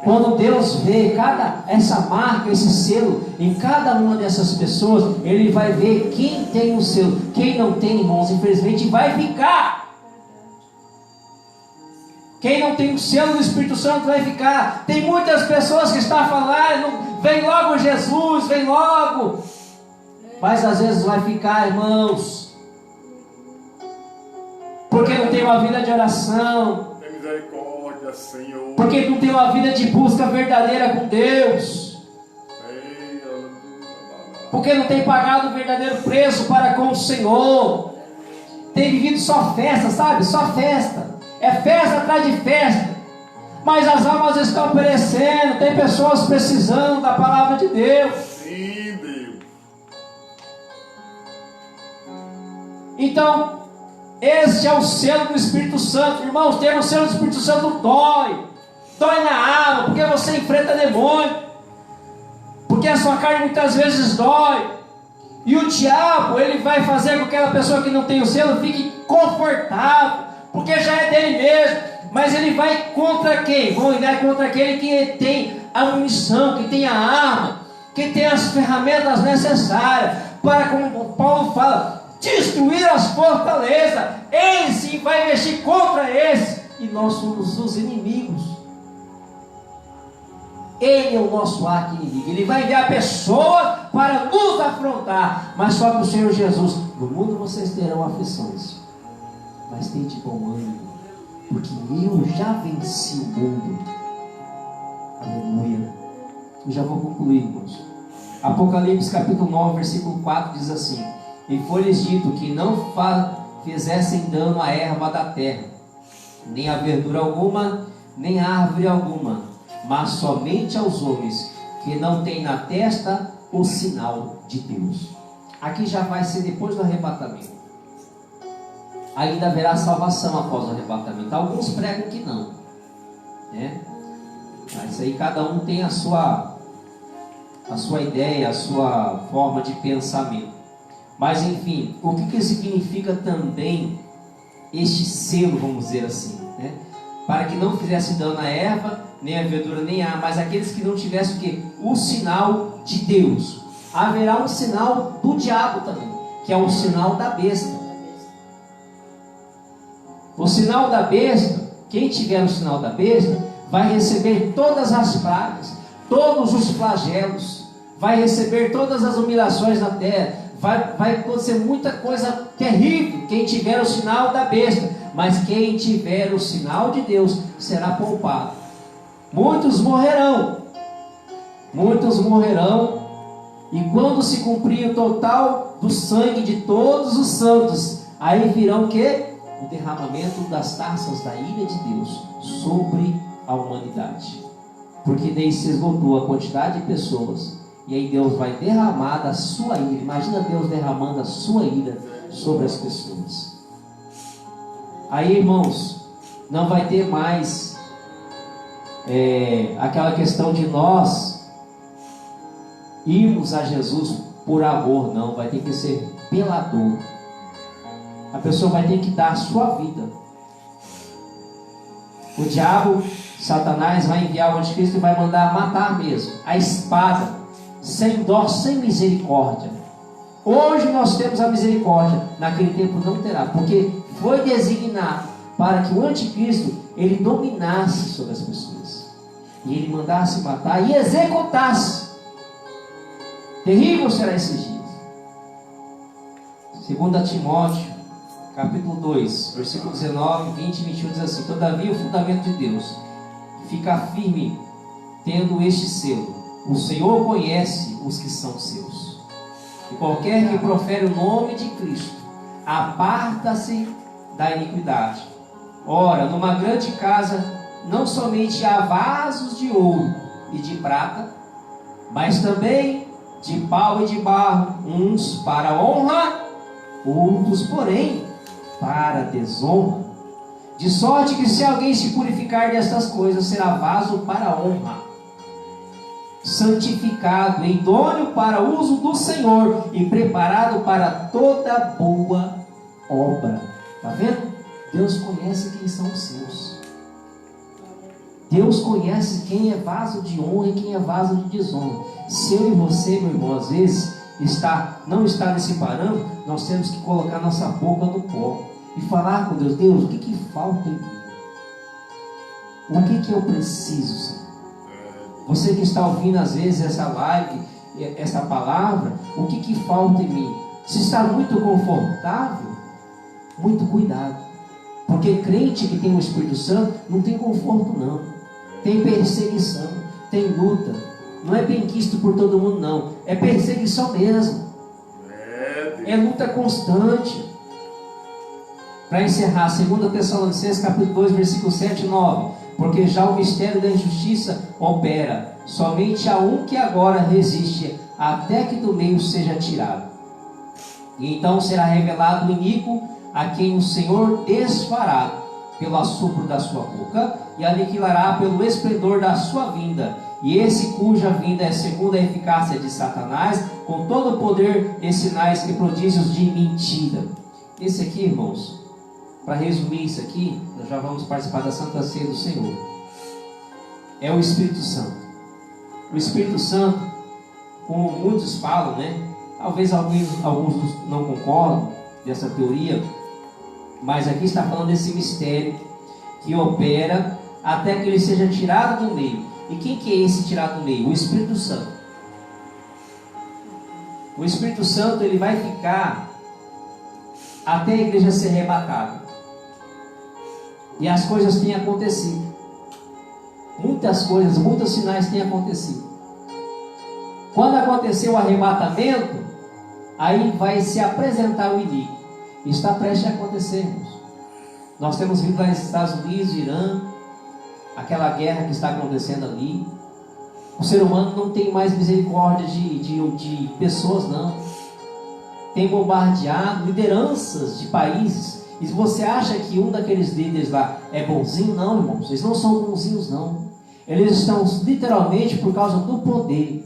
Quando Deus vê essa marca, esse selo em cada uma dessas pessoas, Ele vai ver quem tem o selo. Quem não tem, irmãos, infelizmente vai ficar. Quem não tem o selo do Espírito Santo vai ficar. Tem muitas pessoas que estão falando, vem logo Jesus, vem logo. Mas às vezes vai ficar, irmãos, porque não tem uma vida de oração. Tem misericórdia, Senhor. Porque não tem uma vida de busca verdadeira com Deus. Porque não tem pagado o verdadeiro preço para com o Senhor. Tem vivido só festa, sabe? Só festa. É festa atrás de festa. Mas as almas estão perecendo. Tem pessoas precisando da palavra de Deus. Sim, Deus. Então, este é o selo do Espírito Santo. Irmãos, ter o selo do Espírito Santo dói. Dói na alma, porque você enfrenta demônio. Porque a sua carne muitas vezes dói. E o diabo, ele vai fazer com que aquela pessoa que não tem o selo fique confortável, porque já é dele mesmo. Mas ele vai contra quem? Vai contra aquele que tem a munição, que tem a arma, que tem as ferramentas necessárias para, como Paulo fala, destruir as fortalezas. Ele sim vai mexer contra esse. E nós somos os inimigos. Ele é o nosso arqui-inimigo. Ele vai enviar a pessoa para nos afrontar. Mas só que o Senhor Jesus: no mundo vocês terão aflições, mas tem de bom ânimo, porque eu já venci o mundo. Aleluia. Eu já vou concluir, irmãos. Apocalipse capítulo 9, versículo 4 diz assim: e foi-lhes dito que não fizessem dano à erva da terra, nem a verdura alguma, nem a árvore alguma, mas somente aos homens que não têm na testa o sinal de Deus. Aqui já vai ser depois do arrebatamento. Ainda haverá salvação após o arrebatamento. Alguns pregam que não, né? Mas aí cada um tem a sua ideia, a sua forma de pensamento. Mas enfim, o que significa também este selo, vamos dizer assim, né? Para que não fizesse dano à erva, nem a verdura, nem a, mas aqueles que não tivessem o quê? O sinal de Deus. Haverá um sinal do diabo também, que é o sinal da besta. O sinal da besta, quem tiver o sinal da besta, vai receber todas as pragas, todos os flagelos, vai receber todas as humilhações na terra, vai acontecer muita coisa terrível, quem tiver o sinal da besta. Mas quem tiver o sinal de Deus será poupado. Muitos morrerão, e quando se cumprir o total do sangue de todos os santos, aí virão o quê? o derramamento das taças da ira de Deus sobre a humanidade. Porque daí se esgotou a quantidade de pessoas, e aí Deus vai derramar da sua ira. Imagina Deus derramando a sua ira sobre as pessoas. Aí, irmãos, não vai ter mais aquela questão de nós irmos a Jesus por amor, não. Vai ter que ser pela dor. A pessoa vai ter que dar a sua vida. O diabo, Satanás, vai enviar o anticristo e vai mandar matar mesmo. A espada, sem dó, sem misericórdia. Hoje nós temos a misericórdia, naquele tempo não terá, porque foi designado para que o anticristo ele dominasse sobre as pessoas, e ele mandasse matar e executasse. Terrível será esses dias. 2 Timóteo capítulo 2, versículo 19, 20 e 21 diz assim: todavia o fundamento de Deus fica firme, tendo este selo: o Senhor conhece os que são seus. E qualquer que profere o nome de Cristo aparta-se da iniquidade. Ora, numa grande casa não somente há vasos de ouro e de prata, mas também de pau e de barro, uns para honra, outros, porém, para desonra. De sorte que se alguém se purificar destas coisas, será vaso para honra, santificado, idôneo para o uso do Senhor e preparado para toda boa obra. Está vendo? Deus conhece quem são os seus. Deus conhece quem é vaso de honra e quem é vaso de desonra. Se eu e você, meu irmão, às vezes não está nesse parâmetro, nós temos que colocar nossa boca no pó e falar com Deus: Deus, o que falta em mim? O que eu preciso, Senhor? Você que está ouvindo às vezes essa live, essa palavra, o que falta em mim? Se está muito confortável, muito cuidado. Porque crente que tem o Espírito Santo não tem conforto não. Tem perseguição, tem luta. Não é benquisto por todo mundo não. É perseguição mesmo. É luta constante. Para encerrar, 2 Tessalonicenses capítulo 2, versículo 7 e 9. Porque já o mistério da injustiça opera. Somente há um que agora resiste, até que do meio seja tirado. E então será revelado o iníquo, a quem o Senhor desfará pelo assopro da sua boca e aniquilará pelo esplendor da sua vinda. E esse cuja vinda é segundo a eficácia de Satanás, com todo o poder e sinais e prodígios de mentira. Esse aqui, irmãos, para resumir isso aqui, nós já vamos participar da Santa Ceia do Senhor. É o Espírito Santo. O Espírito Santo, como muitos falam, né? Talvez alguns não concordam dessa teoria, mas aqui está falando desse mistério que opera até que ele seja tirado do meio. E quem que é esse tirado do meio? O Espírito Santo. O Espírito Santo ele vai ficar até a igreja ser arrebatada. E as coisas têm acontecido. Muitas coisas, muitos sinais têm acontecido. Quando acontecer o arrebatamento, aí vai se apresentar o iníquo. Está prestes a acontecer, irmãos. Nós temos vindo lá nos Estados Unidos, Irã, aquela guerra que está acontecendo ali. O ser humano não tem mais misericórdia de pessoas, não. Tem bombardeado lideranças de países. E você acha que um daqueles líderes lá é bonzinho? Não, irmãos. Eles não são bonzinhos, não. Eles estão literalmente por causa do poder.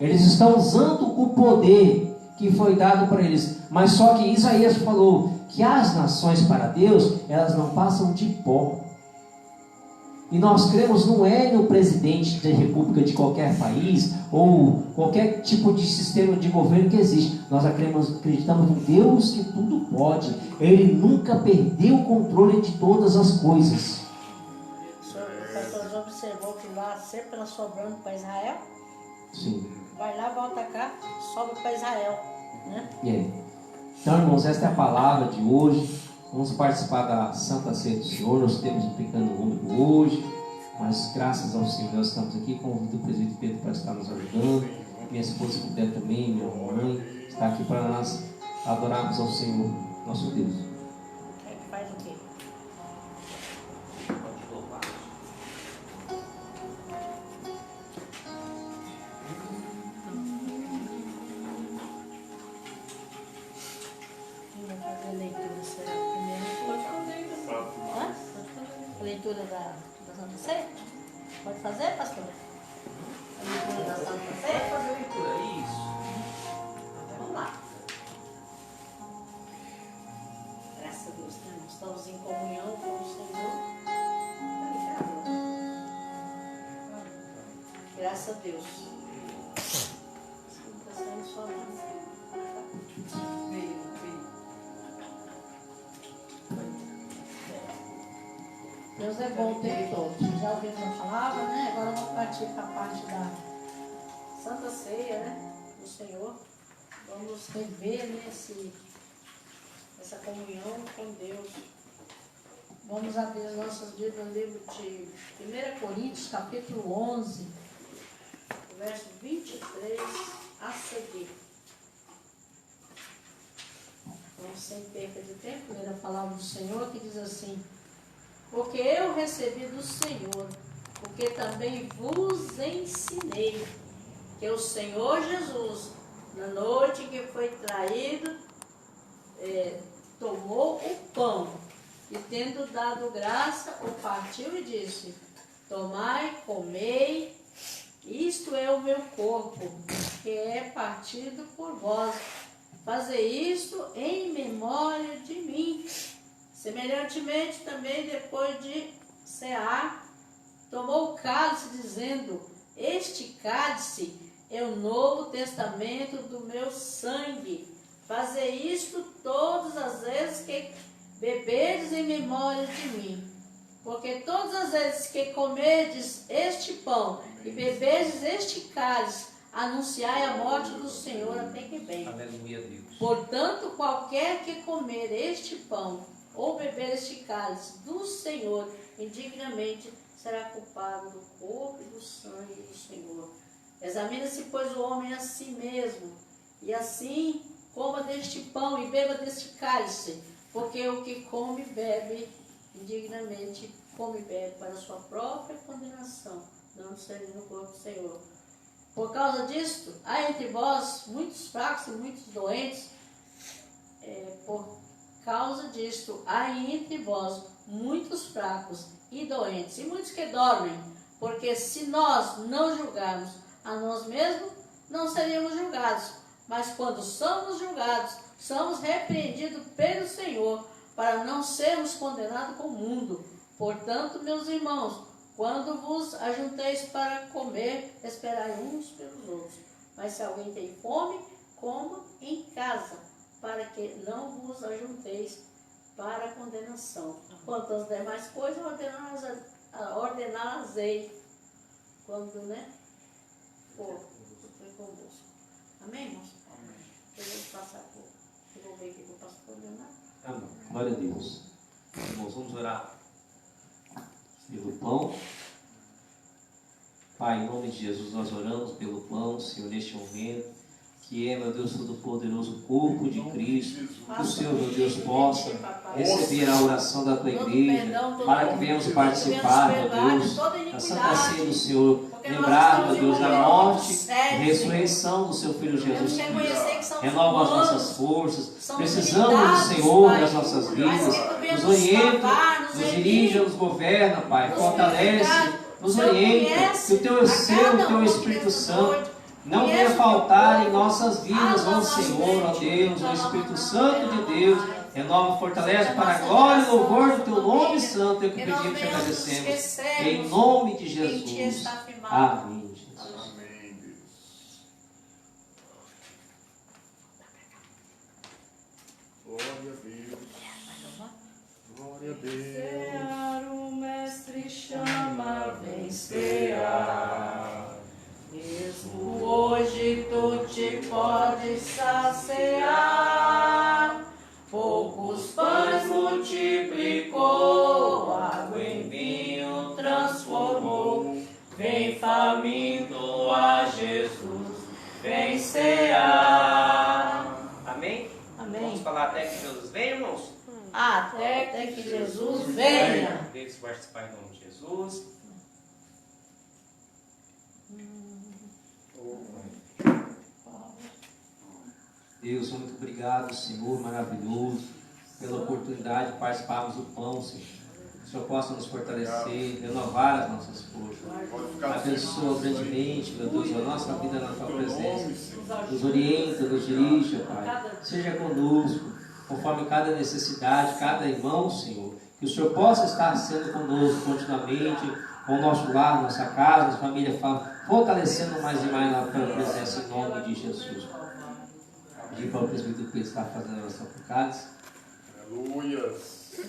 Eles estão usando o poder que foi dado para eles. Mas só que Isaías falou que as nações para Deus, elas não passam de pó. E nós cremos não é no presidente da república de qualquer país ou qualquer tipo de sistema de governo que existe. Nós acreditamos no Deus que tudo pode. Ele nunca perdeu o controle de todas as coisas. O pastor já observou que lá sempre ela sobrando para Israel? Sim. Vai lá, volta cá, sobe para Israel, né? Então, irmãos, esta é a palavra de hoje. Vamos participar da Santa Ceia do Senhor. Nós temos um pequeno número hoje, mas graças ao Senhor nós estamos aqui. Convido o presbítero Pedro para estar nos ajudando. Minha esposa, se puder também, minha mãe, está aqui para nós adorarmos ao Senhor, nosso Deus. faz o quê? Pode louvar. Vamos fazer a leitura, será? Primeiro pode fazer. Hã? A leitura da Santa Ceia? Pode fazer, pastor? A leitura da Santa Pode Ceia? fazer a leitura, isso. Vamos lá. Graças a Deus, né? Estamos em comunhão com o Senhor. Graças a Deus. Está saindo só Deus é bom o tempo todo. Já ouvimos a palavra, né? Agora vamos partir para a parte da Santa Ceia, né? Do Senhor. Vamos rever, né? Essa comunhão com Deus. Vamos abrir as nossas Bíblias no livro de 1 Coríntios, capítulo 11, verso 23 a seguir. Vamos sem perca de tempo ler a palavra do Senhor, que diz assim: porque eu recebi do Senhor, porque também vos ensinei, que o Senhor Jesus, na noite em que foi traído, tomou o pão e, tendo dado graça, o partiu e disse: tomai, comei, isto é o meu corpo, que é partido por vós. Fazei isto em memória de mim. Semelhantemente, também, depois de cear, tomou o cálice, dizendo: este cálice é o novo testamento do meu sangue. Fazei isto todas as vezes que bebedes em memória de mim. Porque todas as vezes que comerdes este pão e bebedes este cálice, anunciai a morte do Senhor até que venha. Aleluia, Deus. Portanto, qualquer que comer este pão ou beber este cálice do Senhor indignamente, será culpado do corpo e do sangue do Senhor. Examina-se, pois, o homem a si mesmo, e assim coma deste pão e beba deste cálice, porque o que come e bebe indignamente, come e bebe para a sua própria condenação, não servindo no corpo do Senhor. Por causa disto, há entre vós muitos fracos e muitos doentes. Por causa disto, há entre vós muitos fracos e doentes, e muitos que dormem, porque se nós não julgarmos a nós mesmos, não seríamos julgados. Mas quando somos julgados, somos repreendidos pelo Senhor, para não sermos condenados com o mundo. Portanto, meus irmãos, quando vos ajunteis para comer, esperai uns pelos outros. Mas se alguém tem fome, coma em casa, para que não vos ajunteis para a condenação. Quanto às demais coisas, ordená-las-ei quando, né, for convosco. Amém, irmãos? Amém. Eu vou passar por... Eu vou ver aqui que eu passo por Leonardo. Amém. Glória a Deus. Irmãos, vamos orar pelo pão. Pai, em nome de Jesus, nós oramos pelo pão, Senhor, neste momento, que é, meu Deus Todo-Poderoso, o corpo de Cristo. Que o Senhor, meu Deus, possa receber a oração da tua igreja, para que venhamos participar, meu Deus, da Santa Ceia do Senhor. Lembrar, meu Deus, da morte e ressurreição do seu Filho Jesus Cristo. Renova as nossas forças. Precisamos do Senhor nas nossas vidas. Nos orienta, nos dirige, nos governa, Pai. Fortalece, nos orienta. Que o teu ser, o teu Espírito Santo não venha faltar em nossas vidas, ó Senhor, ó Deus, ó Espírito Santo de Deus. Renova, fortalece para a glória e louvor do teu nome santo, é o que pedimos e te agradecemos. Em nome de Jesus. Amém, Jesus. Amém, Deus. Glória a Deus. Glória a Deus. O mestre chama, vem cear. Mesmo hoje tu te podes saciar. Poucos pães multiplicou, água em vinho transformou. Vem faminto a Jesus, vem cear. Amém? Amém. Vamos falar até que Jesus vem, irmãos? até que Jesus venha. Deus participar em nome de Jesus. Deus, muito obrigado, Senhor, maravilhoso, pela oportunidade de participarmos do pão, Senhor. Que o Senhor possa nos fortalecer, renovar as nossas forças. Abençoa grandemente, meu Deus, a nossa vida na Tua presença. Nos orienta, nos dirija, Pai. Seja conosco, conforme cada necessidade, cada irmão, Senhor. Que o Senhor possa estar sendo conosco continuamente, com o nosso lar, nossa casa, nossa família, fortalecendo mais e mais na Tua presença, em nome de Jesus. Pedir para o presbítero que está fazendo a oração por cálice. Aleluia.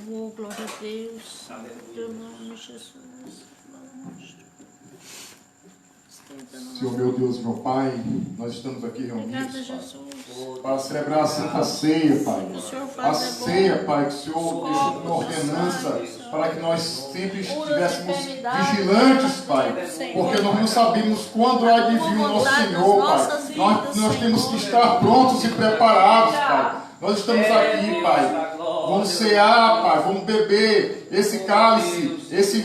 Oh, glória a Deus. Aleluia. Em nome de Jesus. Senhor, meu Deus, meu Pai, nós estamos aqui Obrigada, reunidos, Pai, Jesus. para celebrar a Santa Ceia, Pai. O Senhor A faz é bom. ceia, Pai, que o Senhor deixou como ordenança para que nós sempre estivéssemos vigilantes, Pai, porque nós não sabemos quando há de vir o nosso Senhor, Pai. Nós temos que estar prontos e preparados, Pai. Nós estamos aqui, Pai. Vamos cear, Pai, vamos beber esse cálice, esse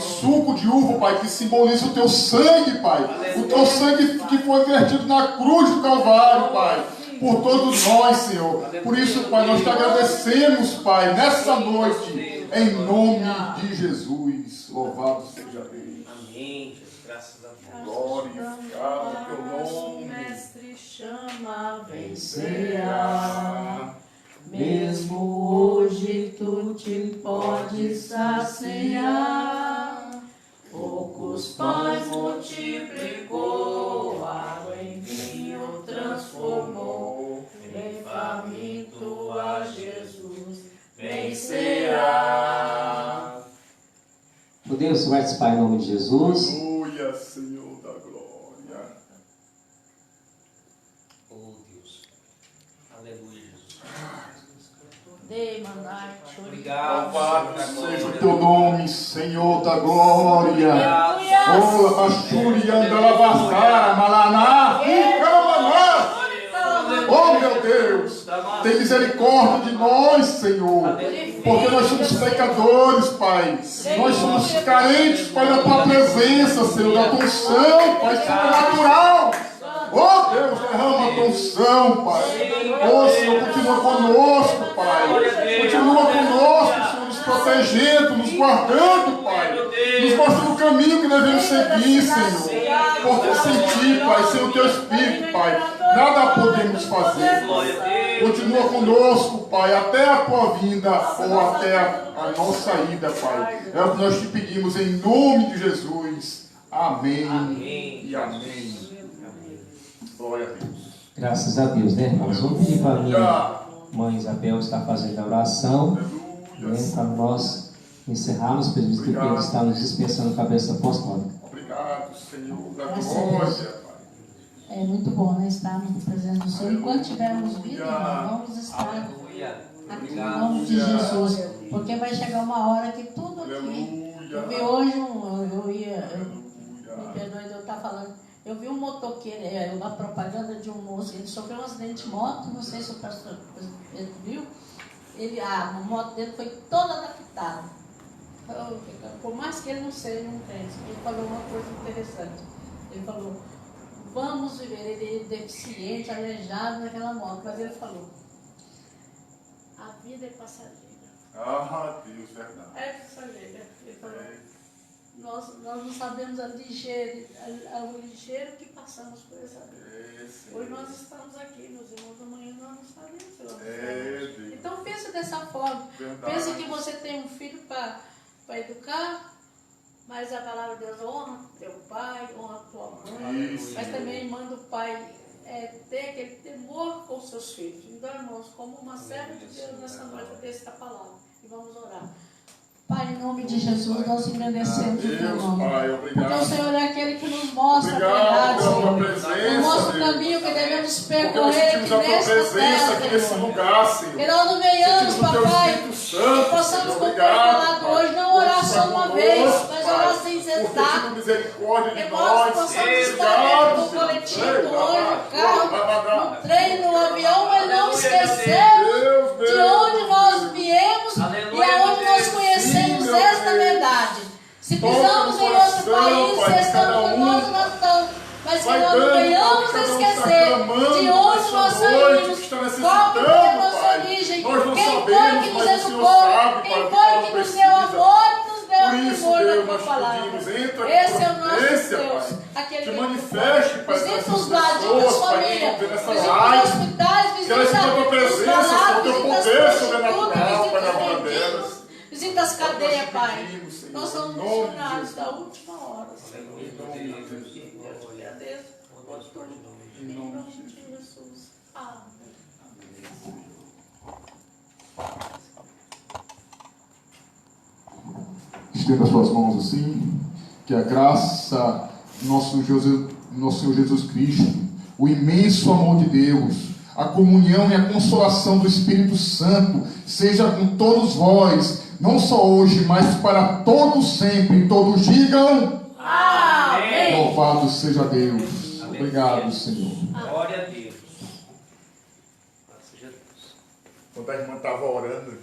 suco de uva, Pai, que simboliza o Teu sangue, Pai. O Teu sangue que foi vertido na cruz do Calvário, Pai, por todos nós, Senhor. Por isso, Pai, nós te agradecemos, Pai, nessa noite, em nome de Jesus. Louvado seja Deus. Amém, Jesus, graças a Deus. Glorificado o Teu nome. Mestre chama, vem Ceia. Mesmo hoje tu te podes saciar. Poucos pães multiplicou, água em vinho transformou. Vem faminto a Jesus, vem cear. Podemos participar em nome de Jesus. Aleluia, Senhor da glória. Oh Deus. Aleluia, Jesus. Dei mandar Obrigado, Louvado Senhor da seja o glória. Teu nome, Senhor da glória. Oh, Pachuri Andalabazara, Malaná, Icamaná. Oh, meu Deus, tem misericórdia de nós, Senhor, porque nós somos pecadores, Pai. Nós somos carentes, Pai, da Tua presença, Senhor, da Tua unção, Pai, sobrenatural. Oh, Deus, derrama a Tua unção, Pai. Oh, Senhor, continua conosco, Pai. Continua conosco, Senhor, nos protegendo, nos guardando, Pai. Nos mostrando o caminho que devemos seguir, Senhor. Porque sem Ti, Pai, sem o Teu Espírito, Pai, nada podemos fazer. Continua conosco, Pai, até a Tua vinda ou até a nossa ida, Pai. É o que nós te pedimos em nome de Jesus. Amém. E amém. Glória a Deus. Graças a Deus, né, irmãos? Vamos pedir para a minha mãe Isabel estar fazendo a oração, né, para nós encerrarmos, pelo que Pedro está nos dispensando com a bênção apostólica. Obrigado, Senhor, da Graças a glória, Deus. Pai. É muito bom, né, estarmos na presença do Senhor. Enquanto tivermos vida, irmão, vamos estar Aleluia. aqui em nome de Jesus. Porque vai chegar uma hora que tudo aqui... Eu vi hoje, me perdoe de eu estar falando, eu vi um motoqueiro, uma propaganda de um moço, ele sofreu um acidente de moto, não sei se o pastor Pedro viu, a moto dele foi toda adaptada. Por mais que ele não seja um crente, ele falou uma coisa interessante. Ele falou, vamos viver, ele é deficiente, aleijado naquela moto, mas ele falou, a vida é passageira. Ah, Deus, verdade. É passageira. Ele falou, nós não sabemos o ligeiro que passamos por essa vida. Hoje nós estamos aqui, meus irmãos, amanhã nós não sabemos se vamos estar. Então pense dessa forma. Verdade. Pense que você tem um filho para educar, mas a palavra de Deus honra teu pai, honra tua mãe, Isso. mas também manda o pai ter aquele temor com os seus filhos. Então, irmãos, como uma serva de Deus nessa noite, eu deixo essa palavra e vamos orar. Pai, em nome de Jesus, nós agradecemos o teu nome. Pai, Porque obrigado. o Senhor é aquele que nos mostra a Obrigado verdade, pela tua Senhor. presença, Nos mostra o Deus. caminho que devemos Porque nós percorrer sentimos aqui a tua nesta presença aqui nesse terra, Senhor. lugar, Senhor. Que nós não venhamos, Sentimos o teu papai, Espírito que Santo, possamos, Senhor. como foi Obrigado, falado Pai. hoje, não orar só uma Conosco, vez, mas Pai, orar sem porque cessar. tive misericórdia Que de nós nós. possamos estar Obrigado, dentro do Senhor. coletivo, no Ei, ônibus, no carro, babá, no trem, no avião, mas não Deus, esquecemos Deus, de onde nós viemos. Se pisamos em outro país, se estamos no nosso nós estamos. Mas, Senhor, não venhamos esquecer de onde nós saímos, qual foi a nossa origem, quem foi que nos educou, quem foi que nos deu amor e nos deu amor da tua palavra. Esse é o nosso Deus, aquele que manifeste, Pai, visita os lares, visita as famílias, visita os hospitais, visita os balados, visita as prostitutas, visita as cadeias, Pai. Nós somos missionários da última hora, Senhor. Glória a Deus, por tudo. Em nome de Jesus. Amém. Estenda as suas mãos assim, que a graça do nosso Senhor Jesus Cristo, o imenso amor de Deus, a comunhão e a consolação do Espírito Santo seja com todos vós, não só hoje, mas para todos sempre. Todos digam: Amém. Louvado seja Deus. Amém. Obrigado, Senhor. Glória a Deus. Glória seja Deus. Quando a irmã estava orando,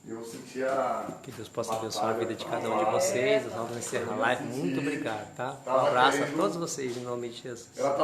eu sentia. Que Deus possa abençoar a vida de cada um de vocês. Nós vamos encerrar a live. Muito obrigado, tá? Um Tava abraço a querendo- todos vocês em nome de Jesus. Ela